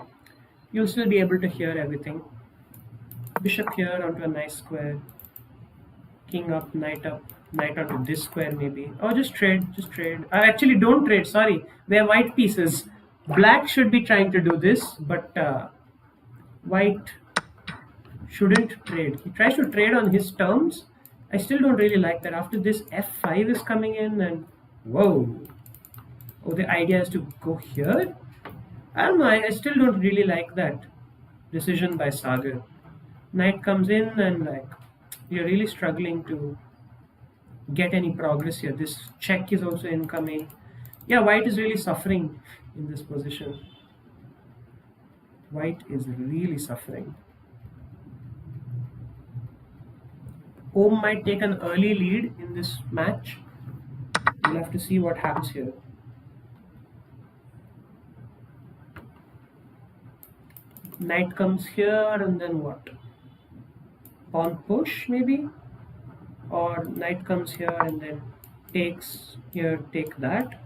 You'll still be able to hear everything. Bishop here onto a nice square. King up, knight onto this square maybe. Oh, just trade. Actually, don't trade, sorry. They're white pieces. Black should be trying to do this, but white shouldn't trade. He tries to trade on his terms. I still don't really like that. After this, F5 is coming in and whoa. Oh, the idea is to go here? I don't know, I still don't really like that decision by Sagar. Knight comes in and like, you're really struggling to get any progress here. This check is also incoming. Yeah, white is really suffering in this position. White is really suffering. Om might take an early lead in this match. We'll have to see what happens here. Knight comes here and then what? Pawn push maybe? Or knight comes here and then takes here, take that.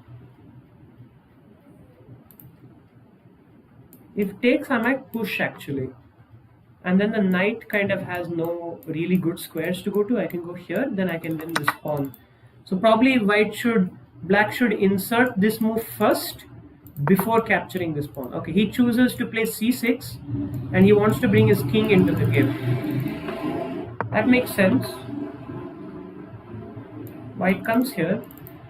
If takes, I might push actually. And then the knight kind of has no really good squares to go to. I can go here, then I can win this pawn. So probably black should insert this move first before capturing this pawn. Okay, he chooses to play c6 and he wants to bring his king into the game. That makes sense. White comes here.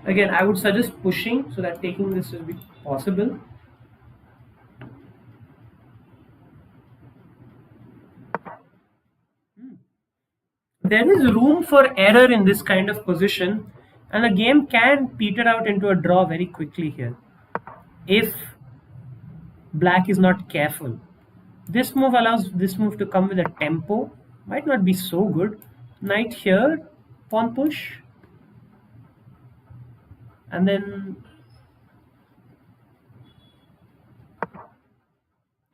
Again, I would suggest pushing so that taking this will be possible. There is room for error in this kind of position, and the game can peter out into a draw very quickly here if black is not careful. This move allows this move to come with a tempo. Might not be so good. Knight here, pawn push, and then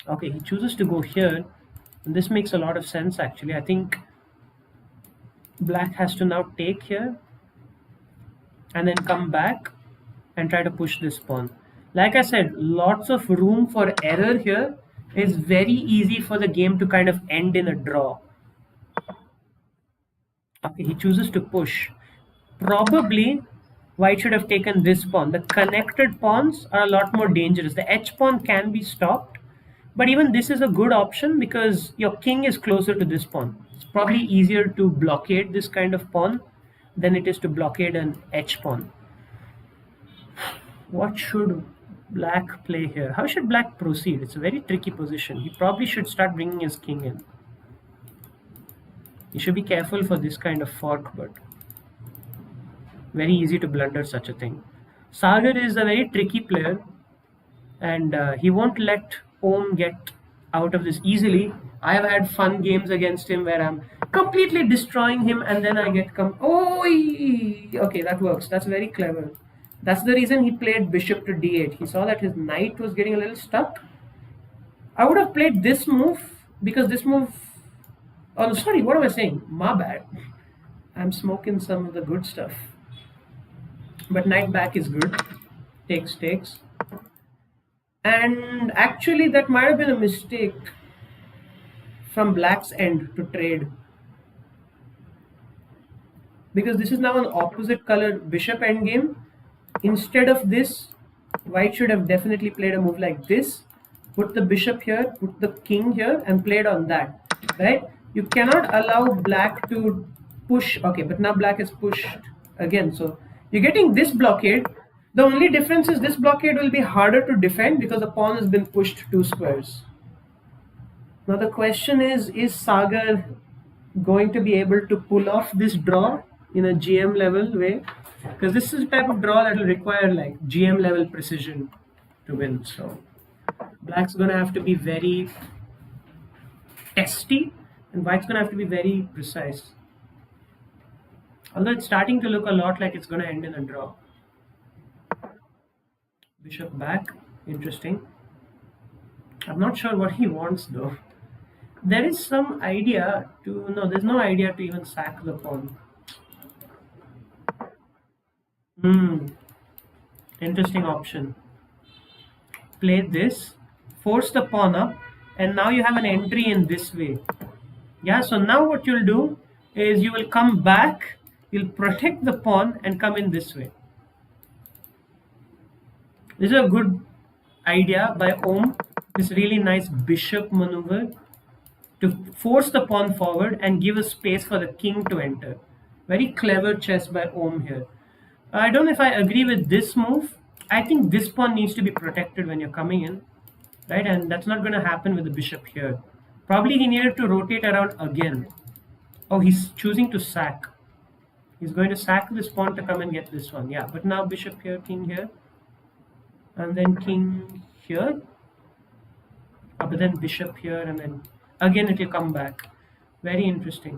okay, he chooses to go here, and this makes a lot of sense actually. I think black has to now take here and then come back and try to push this pawn. Like I said, lots of room for error here. It's very easy for the game to kind of end in a draw. Okay, he chooses to push. Probably white should have taken this pawn. The connected pawns are a lot more dangerous. The h pawn can be stopped, but even this is a good option because your king is closer to this pawn. It's probably easier to blockade this kind of pawn than it is to blockade an h pawn. What should black play here? How should black proceed? It's a very tricky position. He probably should start bringing his king in. You should be careful for this kind of fork, but very easy to blunder such a thing. Sagar is a very tricky player, and he won't let Om get out of this easily. I have had fun games against him where I'm completely destroying him and then I get okay, that works. That's very clever. That's the reason he played bishop to d8. He saw that his knight was getting a little stuck. I would have played this move because this move... Oh, sorry, what am I saying? My bad. I'm smoking some of the good stuff. But knight back is good. Takes, takes. And actually that might have been a mistake from black's end to trade. Because this is now an opposite color bishop endgame. Instead of this, white should have definitely played a move like this. Put the bishop here, put the king here and played on that. Right? You cannot allow black to push. Okay, but now black is pushed again. So you're getting this blockade. The only difference is this blockade will be harder to defend because the pawn has been pushed 2 squares. Now the question is Sagar going to be able to pull off this draw in a GM level way? Because this is a type of draw that will require like GM level precision to win. So black's going to have to be very testy and white's going to have to be very precise. Although it's starting to look a lot like it's going to end in a draw. Bishop back, interesting. I'm not sure what he wants though. There is some idea to... No, there's no idea to even sack the pawn. Interesting option. Play this, force the pawn up, and now you have an entry in this way. Yeah, so now what you'll do is you will come back, you'll protect the pawn and come in this way. This is a good idea by Om. This really nice bishop maneuver to force the pawn forward and give a space for the king to enter. Very clever chess by Om here. I don't know if I agree with this move. I think this pawn needs to be protected when you're coming in, right? And that's not going to happen with the bishop here. Probably he needed to rotate around again. Oh, he's choosing to sack. He's going to sack this pawn to come and get this one. Yeah, but now bishop here, king here. And then king here. But then bishop here and then again it will come back. Very interesting.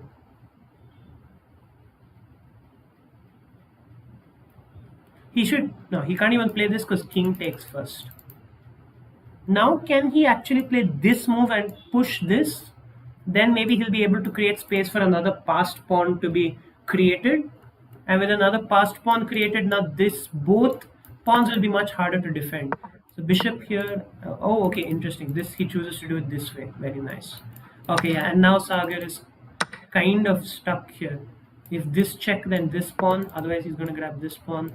He can't even play this because king takes first. Now can he actually play this move and push this? Then maybe he'll be able to create space for another passed pawn to be created. And with another passed pawn created, now this both pawns will be much harder to defend. So bishop here. Oh, okay, interesting. This he chooses to do it this way. Very nice. Okay, yeah, and now Sagar is kind of stuck here. If this check, then this pawn. Otherwise, he's going to grab this pawn.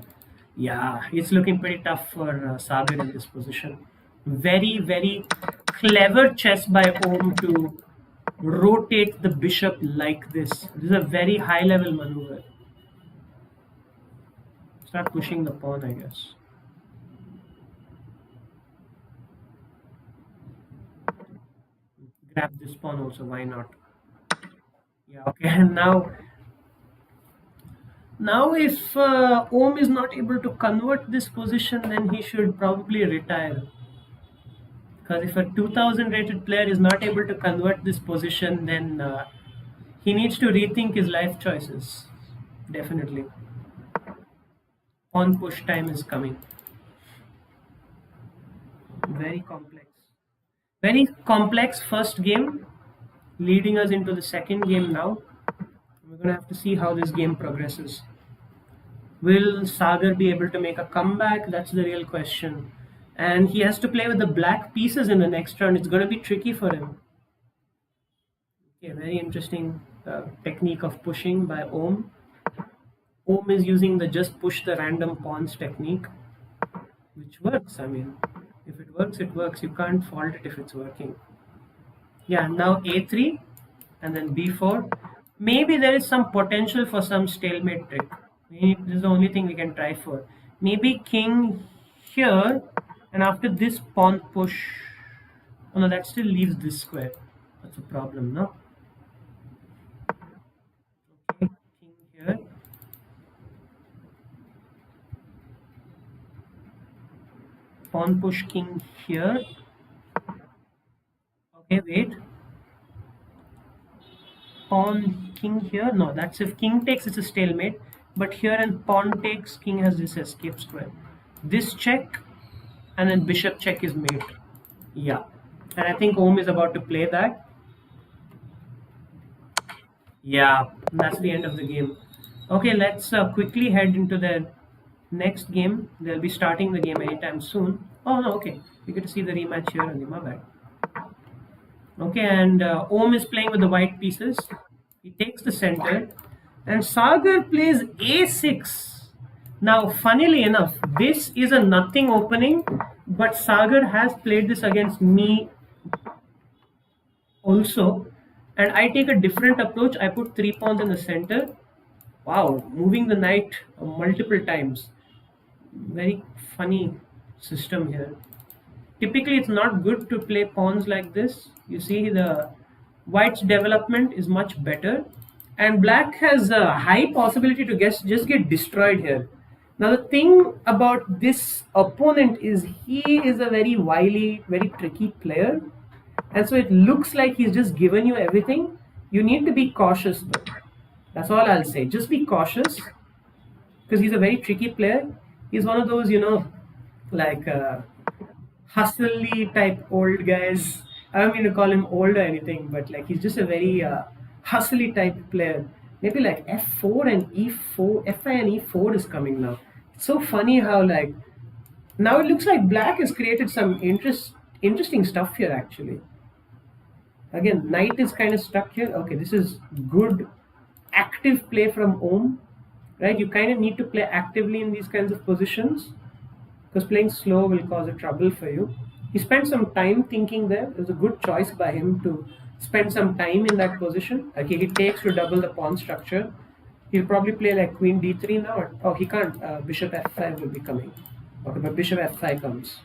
Yeah, it's looking pretty tough for Sagar in this position. Very, very clever chess by Om to rotate the bishop like this. This is a very high level maneuver. Start pushing the pawn, I guess. Grab this pawn also, why not? Yeah, okay, and now if Om is not able to convert this position, then he should probably retire. Because if a 2000 rated player is not able to convert this position, then he needs to rethink his life choices. Definitely. Pawn push time is coming. Very complex. Very complex first game, leading us into the second game now. We're going to have to see how this game progresses. Will Sagar be able to make a comeback? That's the real question. And he has to play with the black pieces in the next round. It's going to be tricky for him. Okay, very interesting technique of pushing by Om. Om is using the just push the random pawns technique, which works. I mean, if it works, it works. You can't fault it if it's working. Yeah, now a3 and then b4. Maybe there is some potential for some stalemate trick. This is the only thing we can try for. Maybe king here, and after this pawn push. Oh no, that still leaves this square. That's a problem, no? Okay, king here. Pawn push king here. Okay, wait. Pawn king here. No, that's if king takes, it's a stalemate. But here and pawn takes, king has this escape square. This check, and then bishop check is mate. Yeah, and I think Om is about to play that. Yeah, that's the end of the game. Okay, let's quickly head into the next game. They'll be starting the game anytime soon. Oh no, okay, you get to see the rematch here only, my bad. Okay, and Om is playing with the white pieces. He takes the center, and Sagar plays a6. Now, funnily enough, this is a nothing opening, but Sagar has played this against me also, and I take a different approach. I put 3 pawns in the center. Wow, moving the knight multiple times. Very funny system here. Typically, it's not good to play pawns like this. You see, the white's development is much better, and black has a high possibility to just get destroyed here. Now, the thing about this opponent is he is a very wily, very tricky player, and so it looks like he's just given you everything. You need to be cautious, though. That's all I'll say. Just be cautious, because he's a very tricky player. He's one of those, like hustly type old guys. I don't mean to call him old or anything, but like he's just a very hustly type player. Maybe like f4 and e4, f5 and e4 is coming now. It's so funny how like now it looks like black has created some interesting stuff here actually. Again, knight is kind of stuck here. Okay, this is good active play from Om, right? You kind of need to play actively in these kinds of positions, because playing slow will cause a trouble for you. He spent some time thinking there. It was a good choice by him to spend some time in that position. Okay, he takes to double the pawn structure. He'll probably play like queen d3 now. Oh, he can't. Bishop f5 will be coming. Okay, but bishop f5 comes.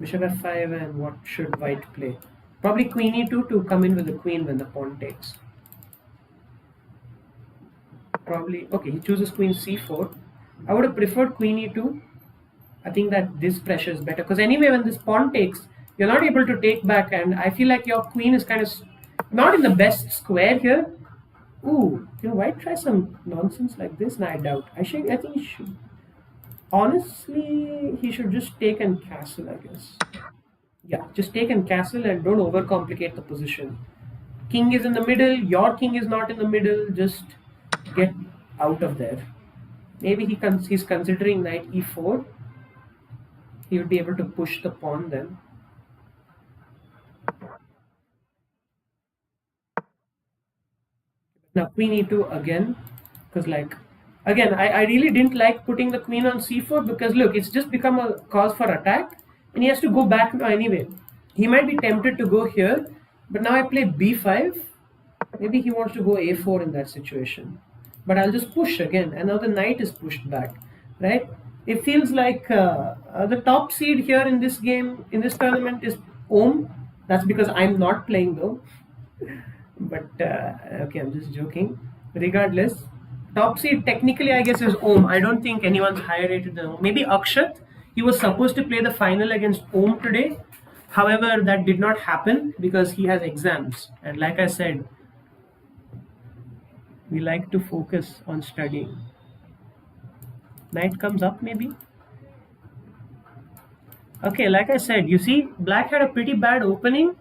Bishop f5, and what should white play? Probably queen e2 to come in with the queen when the pawn takes. Probably, okay, he chooses queen c4. I would have preferred queen e2. I think that this pressure is better, because anyway when this pawn takes, you're not able to take back, and I feel like your queen is kind of not in the best square here. Ooh, white try some nonsense like this? No, I doubt. I think he should. Honestly, he should just take and castle, I guess. Yeah, just take and castle and don't overcomplicate the position. King is in the middle, your king is not in the middle, just get out of there. Maybe he's considering knight e4. He would be able to push the pawn then. Now queen e2 again, because like again I really didn't like putting the queen on c4 because look, it's just become a cause for attack and he has to go back now anyway. He might be tempted to go here, but now I play b5. Maybe he wants to go a4 in that situation, but I'll just push again and now the knight is pushed back, right? It feels like the top seed here in this game, in this tournament, is Om. That's because I'm not playing though. But okay, I'm just joking. Regardless, top seed technically I guess is Om. I don't think anyone's higher rated than Om. Maybe Akshath. He was supposed to play the final against Om today. However, that did not happen because he has exams. And like I said, we like to focus on studying. Knight comes up maybe. Okay, like I said, you see, black had a pretty bad opening,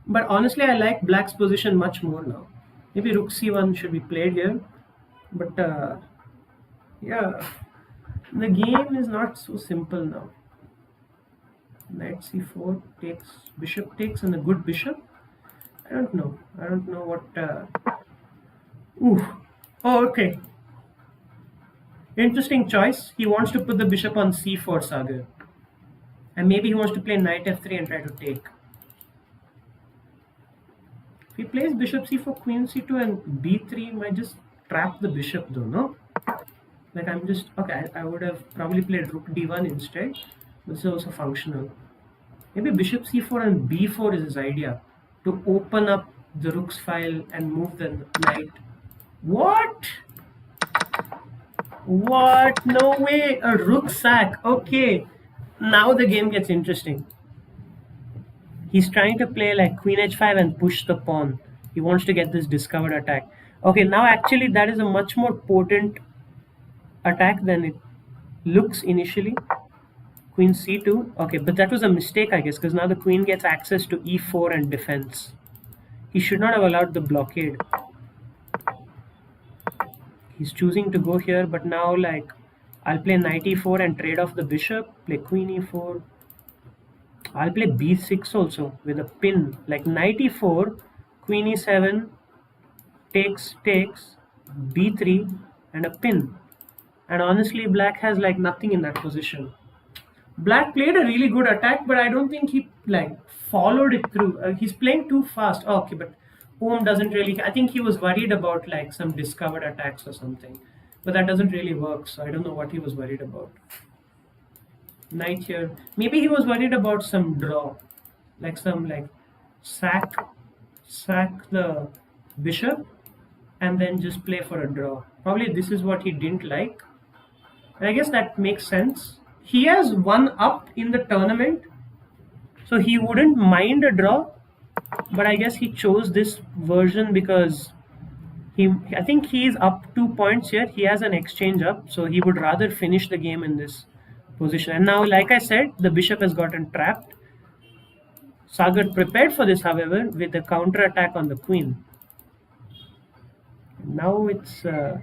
but honestly, I like black's position much more now. Maybe rook c1 should be played here, but yeah, the game is not so simple now. Knight c4 takes, bishop takes, and a good bishop. I don't know what. Ooh, oh, okay. Interesting choice. He wants to put the bishop on c4, Sagar. And maybe he wants to play knight f3 and try to take. If he plays bishop c4, queen c2 and b3, might just trap the bishop though, no? Like I'm just, okay, I would have probably played rook d1 instead. This is also functional. Maybe bishop c4 and b4 is his idea. To open up the rook's file and move the knight. What? What? No way! A rook sack. Okay. Now the game gets interesting. He's trying to play like queen h5 and push the pawn. He wants to get this discovered attack. Okay, now actually that is a much more potent attack than it looks initially. Queen c2. Okay, but that was a mistake, I guess, because now the queen gets access to e4 and defense. He should not have allowed the blockade. He's choosing to go here, but now like I'll play knight e4 and trade off the bishop, play queen e4. I'll play b6 also with a pin, like knight e4, queen e7, takes, b3, and a pin. And honestly, black has like nothing in that position. Black played a really good attack, but I don't think he like followed it through. He's playing too fast. Oh, okay, but Om doesn't really. I think he was worried about like some discovered attacks or something, but that doesn't really work. So I don't know what he was worried about. Knight here. Maybe he was worried about some draw, like some like sack the bishop, and then just play for a draw. Probably this is what he didn't like. I guess that makes sense. He has one up in the tournament, so he wouldn't mind a draw, but I guess he chose this version because I think he's up 2 points here. He has an exchange up, so he would rather finish the game in this position. And now, like I said, the bishop has gotten trapped. Sagar prepared for this, however, with a counter attack on the queen. Now it's a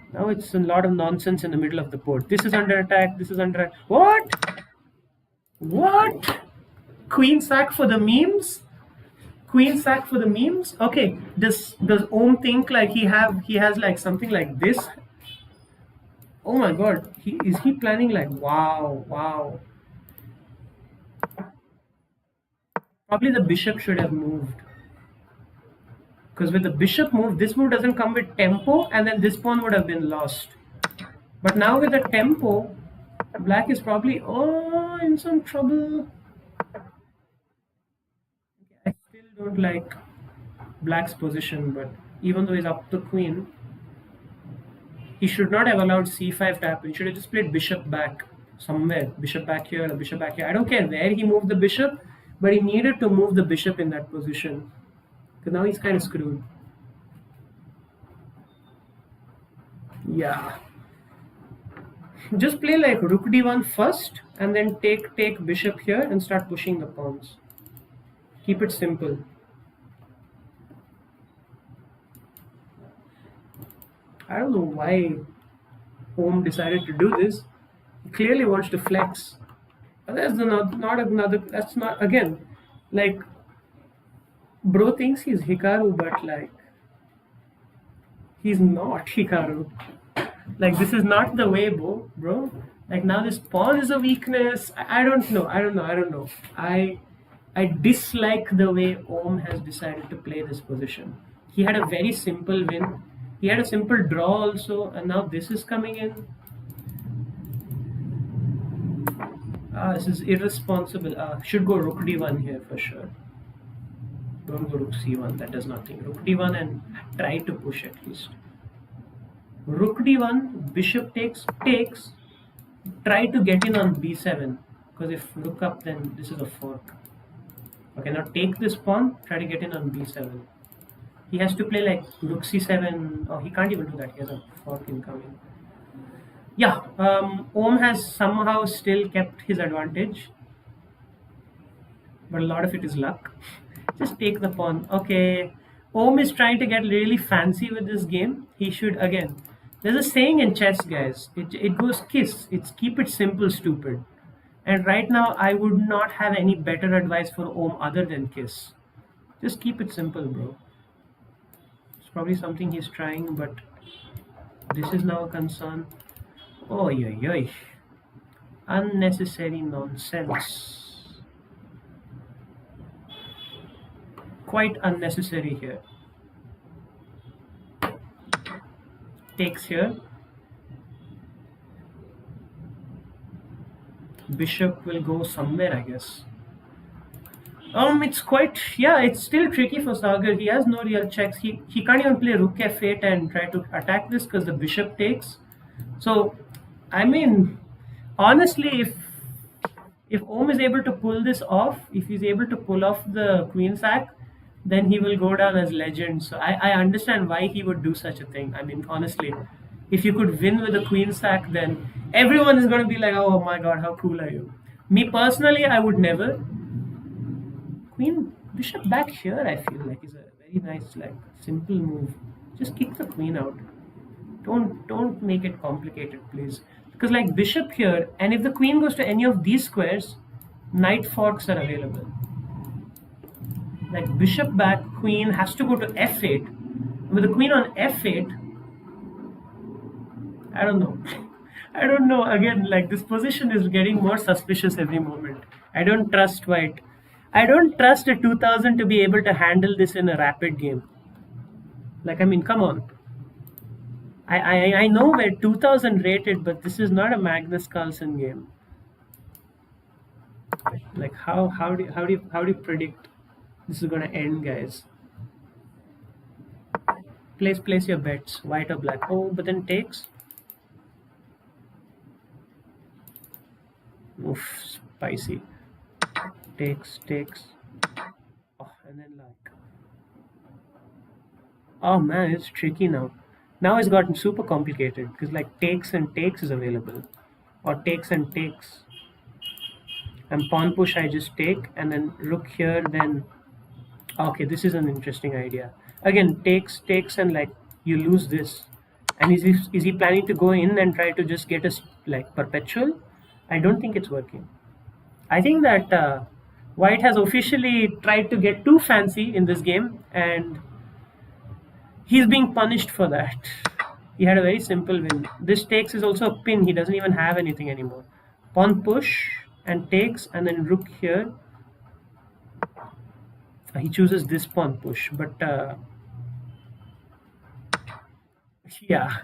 lot of nonsense in the middle of the board. This is under attack. This is under what? Queen sack for the memes. Queen sack for the memes. Okay. Does Om think like he has like something like this? Oh my God. Is he planning like wow? Probably the bishop should have moved. Because with the bishop move, this move doesn't come with tempo, and then this pawn would have been lost. But now with the tempo, black is probably in some trouble. I still don't like black's position, but even though he's up the queen, he should not have allowed c5 tap. He should have just played bishop back somewhere. Bishop back here, or bishop back here. I don't care where he moved the bishop, but he needed to move the bishop in that position. Because now he's kind of screwed. Yeah. Just play like rook d1 first, and then take bishop here and start pushing the pawns. Keep it simple. I don't know why Om decided to do this. He clearly wants to flex. But that's not another. That's not again. Like, bro thinks he's Hikaru, but like he's not Hikaru. Like, this is not the way, bro. Like, now this pawn is a weakness. I don't know. I dislike the way Om has decided to play this position. He had a very simple win. He had a simple draw also, and now this is coming in. This is irresponsible. Should go rook d1 here for sure. Don't go rook c1. That does nothing. Rook d1 and try to push at least. Rook d1, bishop takes. Try to get in on b7, because if rook up, then this is a fork. Okay, now take this pawn. Try to get in on b7. He has to play like rook c7. Oh, he can't even do that. He has a fork incoming. Yeah, Om has somehow still kept his advantage, but a lot of it is luck. Just take the pawn. Okay, Om is trying to get really fancy with this game. He should, again, there's a saying in chess, guys. It goes kiss. It's keep it simple, stupid. And right now, I would not have any better advice for Om other than kiss. Just keep it simple, bro. It's probably something he's trying, but this is now a concern. Oh, yeah. Unnecessary nonsense. Quite unnecessary here. Takes here. Bishop will go somewhere, I guess. It's quite, yeah, it's still tricky for Sagar. He has no real checks. He can't even play rook f8 and try to attack this because the bishop takes. So, I mean, honestly, if Om is able to pull this off, if he's able to pull off the queen sack, then he will go down as legend. So I understand why he would do such a thing. I mean, honestly, if you could win with a queen sack, then everyone is going to be like, oh my god, how cool are you? Me personally, I would never. Queen bishop back here, I feel like is a very nice, like, simple move. Just kick the queen out. Don't make it complicated, please. Because like bishop here, and if the queen goes to any of these squares, knight forks are available. Like bishop back, queen has to go to f8. With the queen on f8, I don't know. I don't know. Again, like this position is getting more suspicious every moment. I don't trust white. I don't trust a 2000 to be able to handle this in a rapid game. Like, I mean, come on. I know we're 2000 rated, but this is not a Magnus Carlsen game. Like, how do you predict this is gonna end, guys? Place your bets, white or black. Oh, but then takes. Oof, spicy. Takes. Oh, and then like. Oh man, it's tricky now. Now it's gotten super complicated because like takes and takes is available, or takes and takes. And pawn push, I just take, and then rook here. Then okay, this is an interesting idea. Again, takes, and like you lose this. And is he planning to go in and try to just get us like perpetual? I don't think it's working. I think that White has officially tried to get too fancy in this game, and he's being punished for that. He had a very simple win. This takes is also a pin. He doesn't even have anything anymore. Pawn push and takes, and then rook here. He chooses this pawn push, but yeah.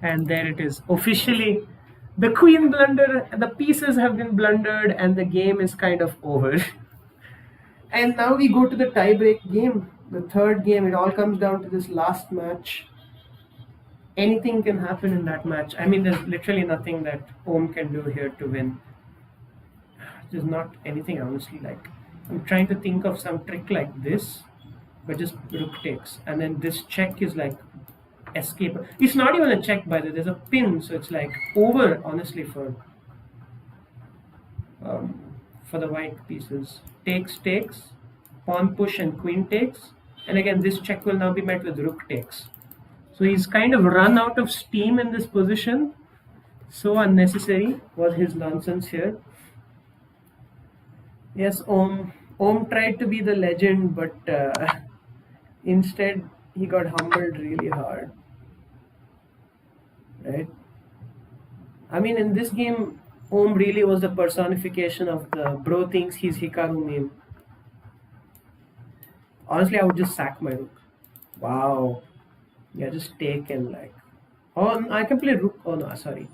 And there it is. Officially, the queen blunder, the pieces have been blundered, and the game is kind of over. And now we go to the tie-break game, the third game. It all comes down to this last match. Anything can happen in that match. I mean, there's literally nothing that Om can do here to win. There's not anything, honestly. Like, I'm trying to think of some trick like this, but just rook takes. And then this check is like escape. It's not even a check, by the way. There's a pin, so it's like over, honestly, for the white pieces. Takes, pawn push and queen takes. And again, this check will now be met with rook takes. So he's kind of run out of steam in this position. So unnecessary was his nonsense here. Yes, Om tried to be the legend, but instead he got humbled really hard. Right? I mean, in this game, Om really was the personification of the bro thinks he's Hikaru meme. Honestly, I would just sack my rook. Wow. Yeah, just take and like. Oh, I can play rook. Oh no, sorry.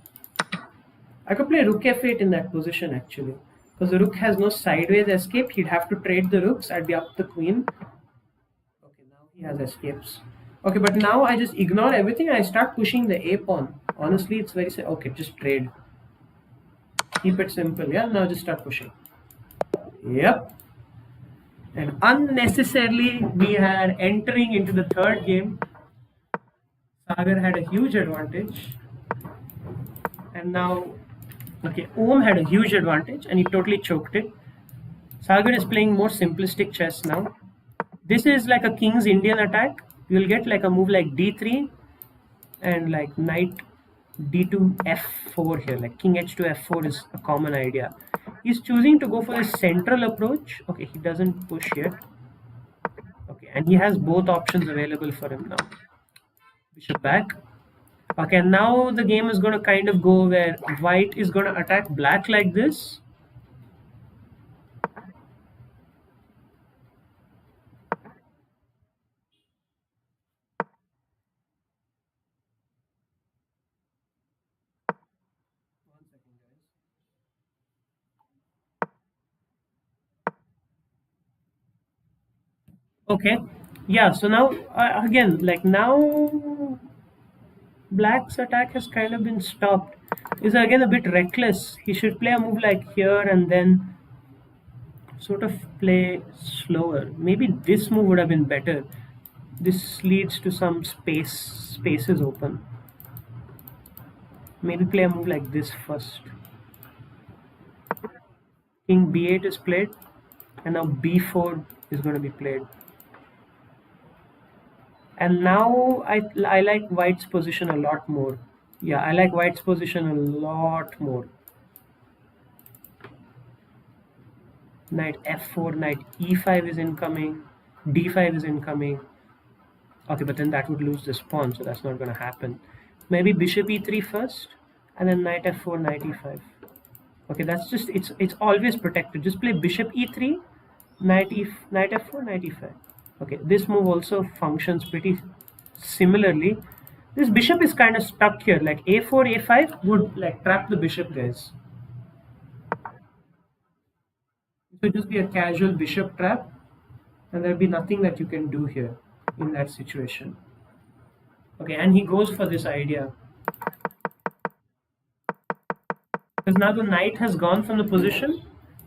I could play rook f8 in that position actually. Because the rook has no sideways escape. He'd have to trade the rooks. I'd be up the queen. Okay, now he has escapes. Okay, but now I just ignore everything and I start pushing the a pawn. Honestly, it's very... Okay, just trade. Keep it simple, yeah? Now just start pushing. Yep. And unnecessarily, we are entering into the third game. Sagar had a huge advantage. And now... Okay, Om had a huge advantage and he totally choked it. Sagar is playing more simplistic chess now. This is like a king's Indian attack. You'll get like a move like d3 and like knight d2 f4 here. Like king h2 f4 is a common idea. He's choosing to go for a central approach. Okay, he doesn't push yet. Okay, and he has both options available for him now. Bishop back. Okay, now the game is going to kind of go where white is going to attack black like this. Okay, yeah, so now again, like now black's attack has kind of been stopped. Is again a bit reckless. He should play a move like here and then sort of play slower. Maybe this move would have been better. This leads to some spaces open. Maybe play a move like this first. King b8 is played and now b4 is going to be played. And now I like white's position a lot more. Yeah, I like white's position a lot more. Knight f4, knight e5 is incoming, d5 is incoming. Okay, but then that would lose this pawn, so that's not going to happen. Maybe bishop e3 first, and then knight f4, knight e5. Okay, that's just, it's always protected. Just play bishop e3, knight f4, knight e5. Okay, this move also functions pretty similarly. This bishop is kind of stuck here, like a4, a5 would like trap the bishop, guys. It would just be a casual bishop trap, and there'll be nothing that you can do here in that situation. Okay, and he goes for this idea. Because now the knight has gone from the position,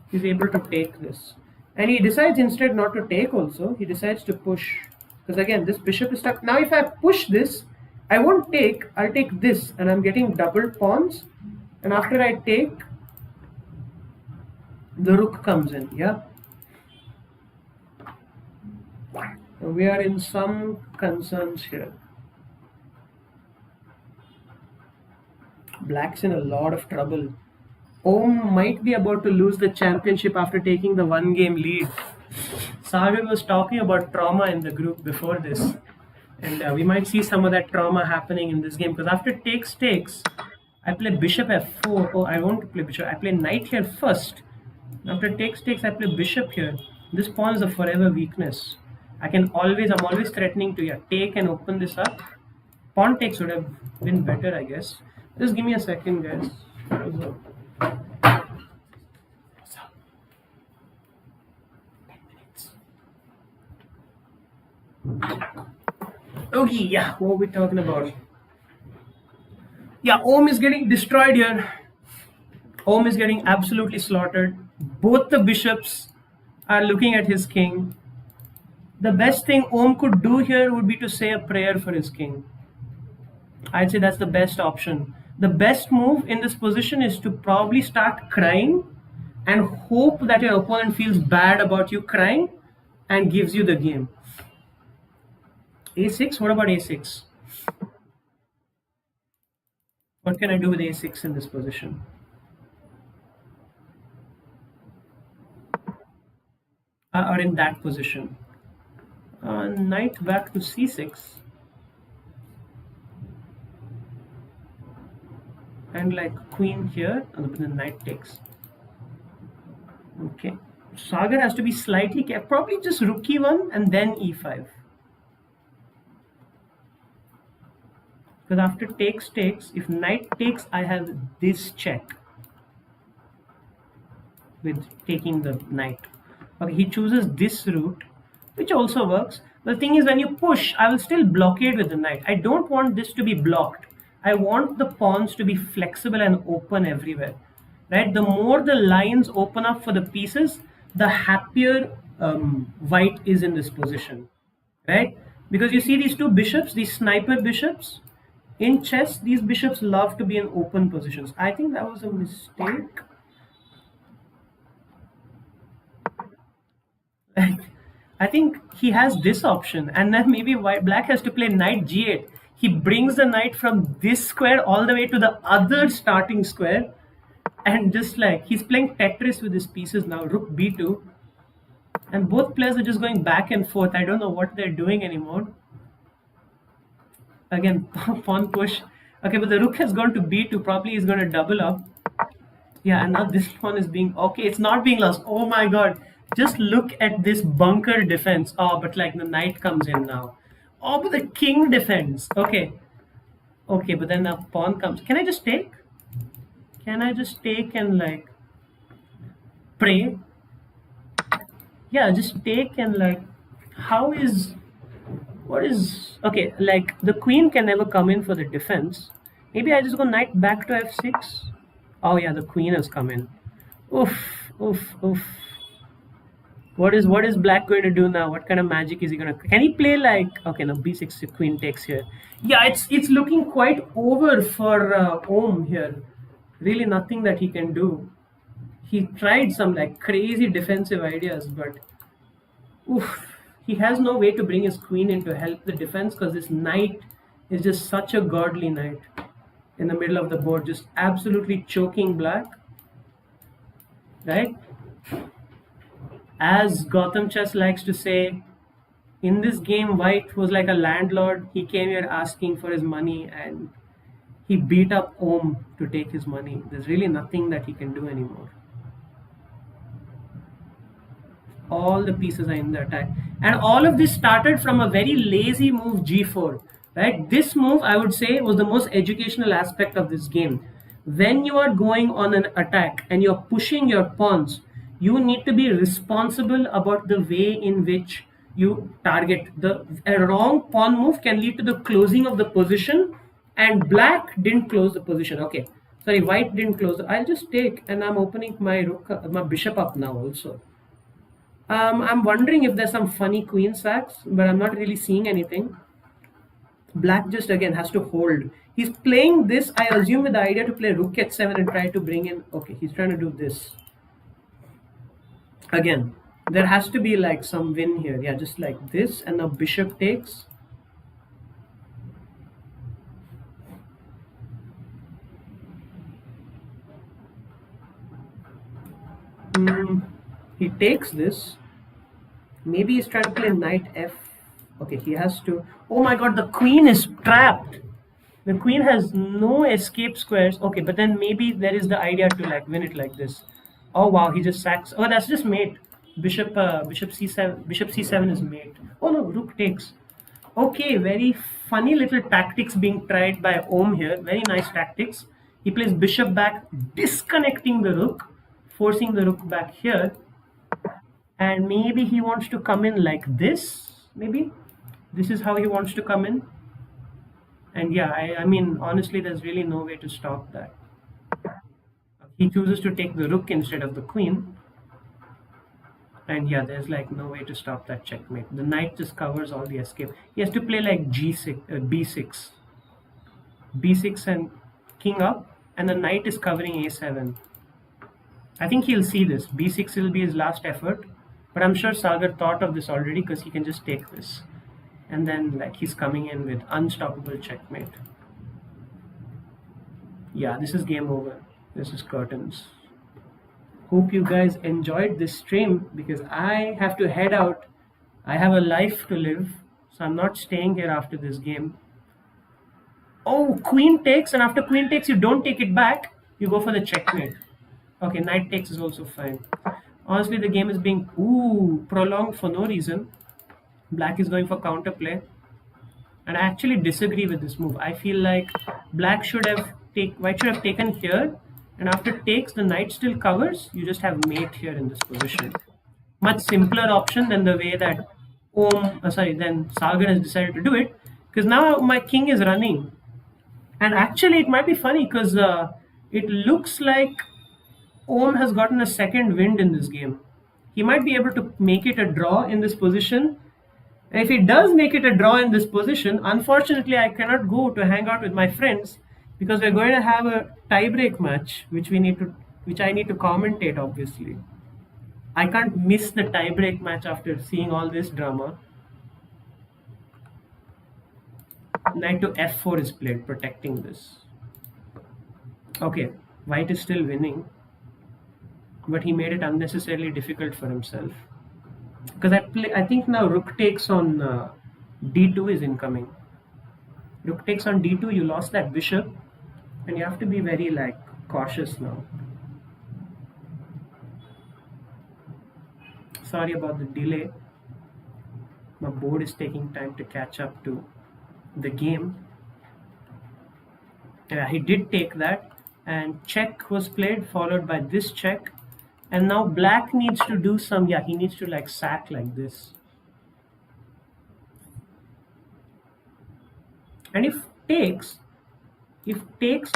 he's able to take this. And he decides instead not to take also, he decides to push. Because again, this bishop is stuck. Now if I push this, I won't take, I'll take this, and I'm getting double pawns. And after I take, the rook comes in, yeah? We are in some concerns here. Black's in a lot of trouble. Om might be about to lose the championship after taking the 1-game lead. Sagar was talking about trauma in the group before this. And we might see some of that trauma happening in this game. Because after takes, I play bishop f4. Oh, I won't play bishop. I play knight here first. After takes, I play bishop here. This pawn is a forever weakness. I'm always threatening to take and open this up. Pawn takes would have been better, I guess. Just give me a second, guys. Okay, yeah, what are we talking about? Yeah, Om is getting destroyed here. Om is getting absolutely slaughtered. Both the bishops are looking at his king. The best thing Om could do here would be to say a prayer for his king. I'd say that's the best option. The best move in this position is to probably start crying and hope that your opponent feels bad about you crying and gives you the game. A6, what about A6? What can I do with a6 in this position? Or in that position? Knight back to c6. And like queen here, and the knight takes. Okay. Sagar has to be slightly careful. Probably just rook e1 and then e5. Because after takes, if knight takes, I have this check with taking the knight. Okay, he chooses this route, which also works. The thing is, when you push, I will still blockade with the knight. I don't want this to be blocked. I want the pawns to be flexible and open everywhere, right? The more the lines open up for the pieces, the happier white is in this position, right? Because you see these two bishops, these sniper bishops, in chess, these bishops love to be in open positions. I think that was a mistake. I think he has this option, and then maybe black has to play knight g8. He brings the knight from this square all the way to the other starting square, and just like he's playing Tetris with his pieces now. Rook b2, and both players are just going back and forth. I don't know what they're doing anymore. Again, pawn push. Okay, but the rook has gone to b2. Probably he's going to double up. Yeah, and now this pawn is being okay. It's not being lost. Oh my god! Just look at this bunker defense. Oh, but like the knight comes in now. Oh, but the king defends. Okay, okay, but then the pawn comes. Can I just take? Can I just take and like pray? Yeah, just take and like. How is? What is? Okay, like the queen can never come in for the defense. Maybe I just go knight back to f6. Oh yeah, the queen has come in. Oof, oof, oof. What is black going to do now? What kind of magic is he going to? Can he play like? Okay, no, b6 queen takes here. Yeah, it's looking quite over for Om here. Really, nothing that he can do. He tried some like crazy defensive ideas, but oof, he has no way to bring his queen in to help the defense because this knight is just such a godly knight in the middle of the board, just absolutely choking black, right? As Gotham Chess likes to say, in this game, white was like a landlord. He came here asking for his money and he beat up Om to take his money. There's really nothing that he can do anymore. All the pieces are in the attack. And all of this started from a very lazy move g4, right? This move, I would say, was the most educational aspect of this game. When you are going on an attack and you're pushing your pawns, you need to be responsible about the way in which you target. A wrong pawn move can lead to the closing of the position, and black didn't close the position. Okay, sorry, white didn't close. I'll just take, and I'm opening my my bishop up now also. I'm wondering if there's some funny queen sacks, but I'm not really seeing anything. Black just again has to hold. He's playing this, I assume, with the idea to play rook h7 and try to bring in. Okay, he's trying to do this. Again, there has to be like some win here. Yeah, just like this, and now bishop takes. He takes this. Maybe he's trying to play knight f. Okay, he has to. Oh my god, the queen is trapped. The queen has no escape squares. Okay, but then maybe there is the idea to like win it like this. Oh wow, he just sacks. Oh, that's just mate. Bishop c7. Bishop c7 is mate. Oh no, rook takes. Okay, very funny little tactics being tried by Om here. Very nice tactics. He plays bishop back, disconnecting the rook, forcing the rook back here. And maybe he wants to come in like this. Maybe this is how he wants to come in. And yeah, I mean, honestly, there's really no way to stop that. He chooses to take the rook instead of the queen. And yeah, there's like no way to stop that checkmate. The knight just covers all the escape. He has to play like g6, b6. b6 and king up. And the knight is covering a7. I think he'll see this. b6 will be his last effort. But I'm sure Sagar thought of this already because he can just take this. And then like he's coming in with unstoppable checkmate. Yeah, this is game over. This is curtains. Hope you guys enjoyed this stream because I have to head out. I have a life to live, so I'm not staying here after this game. Oh, queen takes, and after queen takes, you don't take it back. You go for the checkmate. Okay, knight takes is also fine. Honestly, the game is being prolonged for no reason. Black is going for counterplay, and I actually disagree with this move. I feel like white should have taken here, and after takes, the knight still covers. You just have mate here in this position. Much simpler option than the way that then Sagar has decided to do it. Because now my king is running, and actually it might be funny because it looks like Om has gotten a second wind in this game. He might be able to make it a draw in this position. And if he does make it a draw in this position, unfortunately, I cannot go to hang out with my friends because we're going to have a tiebreak match, which I need to commentate. Obviously, I can't miss the tiebreak match after seeing all this drama. Knight to f4 is played, protecting this. Okay, white is still winning, but he made it unnecessarily difficult for himself. Because I think now rook takes on d2 is incoming. Rook takes on d2, you lost that bishop, and you have to be very cautious now. Sorry about the delay. My board is taking time to catch up to the game. Yeah, he did take that, and check was played, followed by this check. And now black needs to do some, he needs to sack like this. And if takes,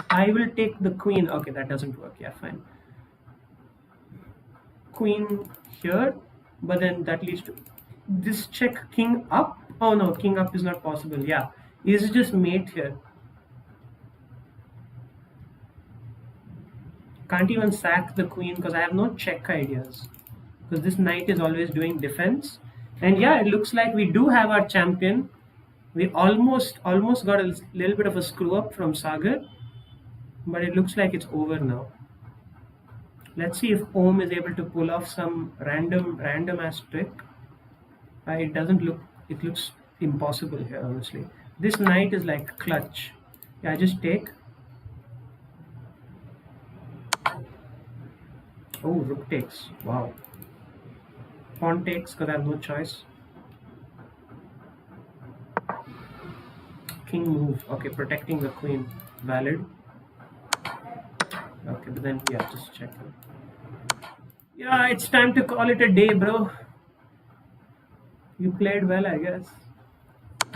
I will take the queen. Okay, that doesn't work. Yeah, fine. Queen here, but then that leads to this check, king up. Oh no, king up is not possible. Yeah, is just mate here. Can't even sack the queen because I have no check ideas. Because this knight is always doing defense. And yeah, it looks like we do have our champion. We almost got a little bit of a screw up from Sagar. But it looks like it's over now. Let's see if Om is able to pull off some random ass trick. It looks impossible here, honestly. This knight is like clutch. Yeah, I just take. Oh, rook takes. Wow. Pawn takes because I have no choice. King move. Okay, protecting the queen. Valid. Okay, but then, yeah, just check. Yeah, it's time to call it a day, bro. You played well, I guess.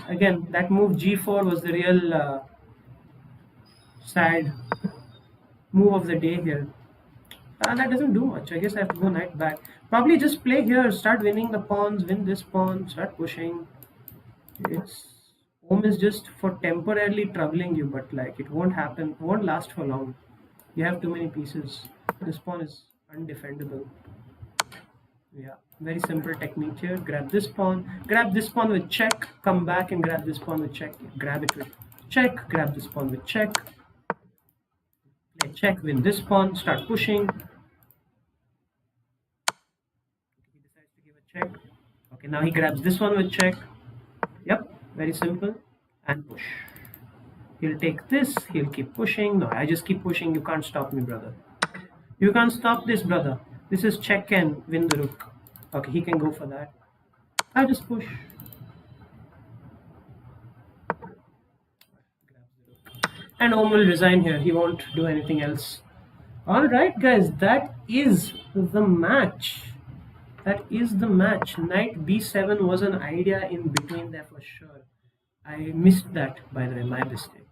Again, that move g4 was the real sad move of the day here. That doesn't do much. I guess I have to go knight back. Probably just play here, start winning the pawns, win this pawn, start pushing. Om is just for temporarily troubling you, but it won't happen, it won't last for long. You have too many pieces. This pawn is undefendable. Yeah, very simple technique here. Grab this pawn with check, come back and grab this pawn with check. Grab it with check, grab this pawn with check. Play check, win this pawn, start pushing. He decides to give a check. Okay, now he grabs this one with check. Yep, very simple. And push. He'll take this, he'll keep pushing. No, I just keep pushing. You can't stop me, brother. You can't stop this, brother. This is check and win the rook. Okay, he can go for that. I just push. And Om will resign here. He won't do anything else. Alright, guys, that is the match. That is the match. Knight b7 was an idea in between there for sure. I missed that, by the way, my mistake.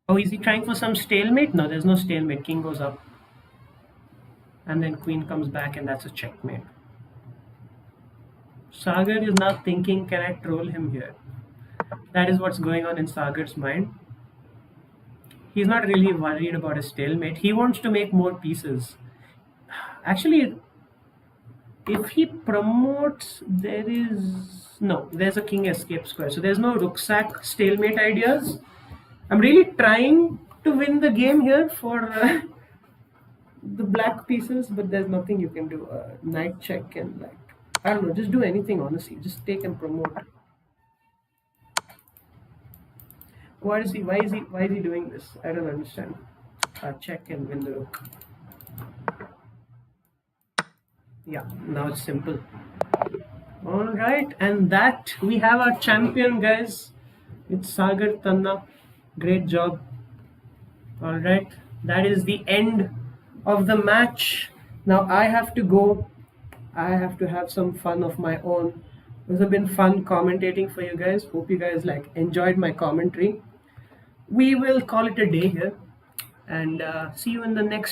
Oh, is he trying for some stalemate? No, there's no stalemate. King goes up. And then queen comes back, and that's a checkmate. Sagar is now thinking, can I troll him here? That is what's going on in Sagar's mind. He's not really worried about a stalemate. He wants to make more pieces. Actually, if he promotes, there's a king escape square. So there's no rook sack stalemate ideas. I'm really trying to win the game here for the black pieces, but there's nothing you can do. Knight check and like, I don't know, just do anything honestly. Just take and promote. Why is he doing this? I don't understand. Check and win the rook. Yeah, now it's simple. All right, and that we have our champion, guys. It's Sagar Tanna. Great job. All right, that is the end of the match. Now I have to go. I have to have some fun of my own. This has been fun commentating for you guys. Hope you guys like enjoyed my commentary. We will call it a day here, and see you in the next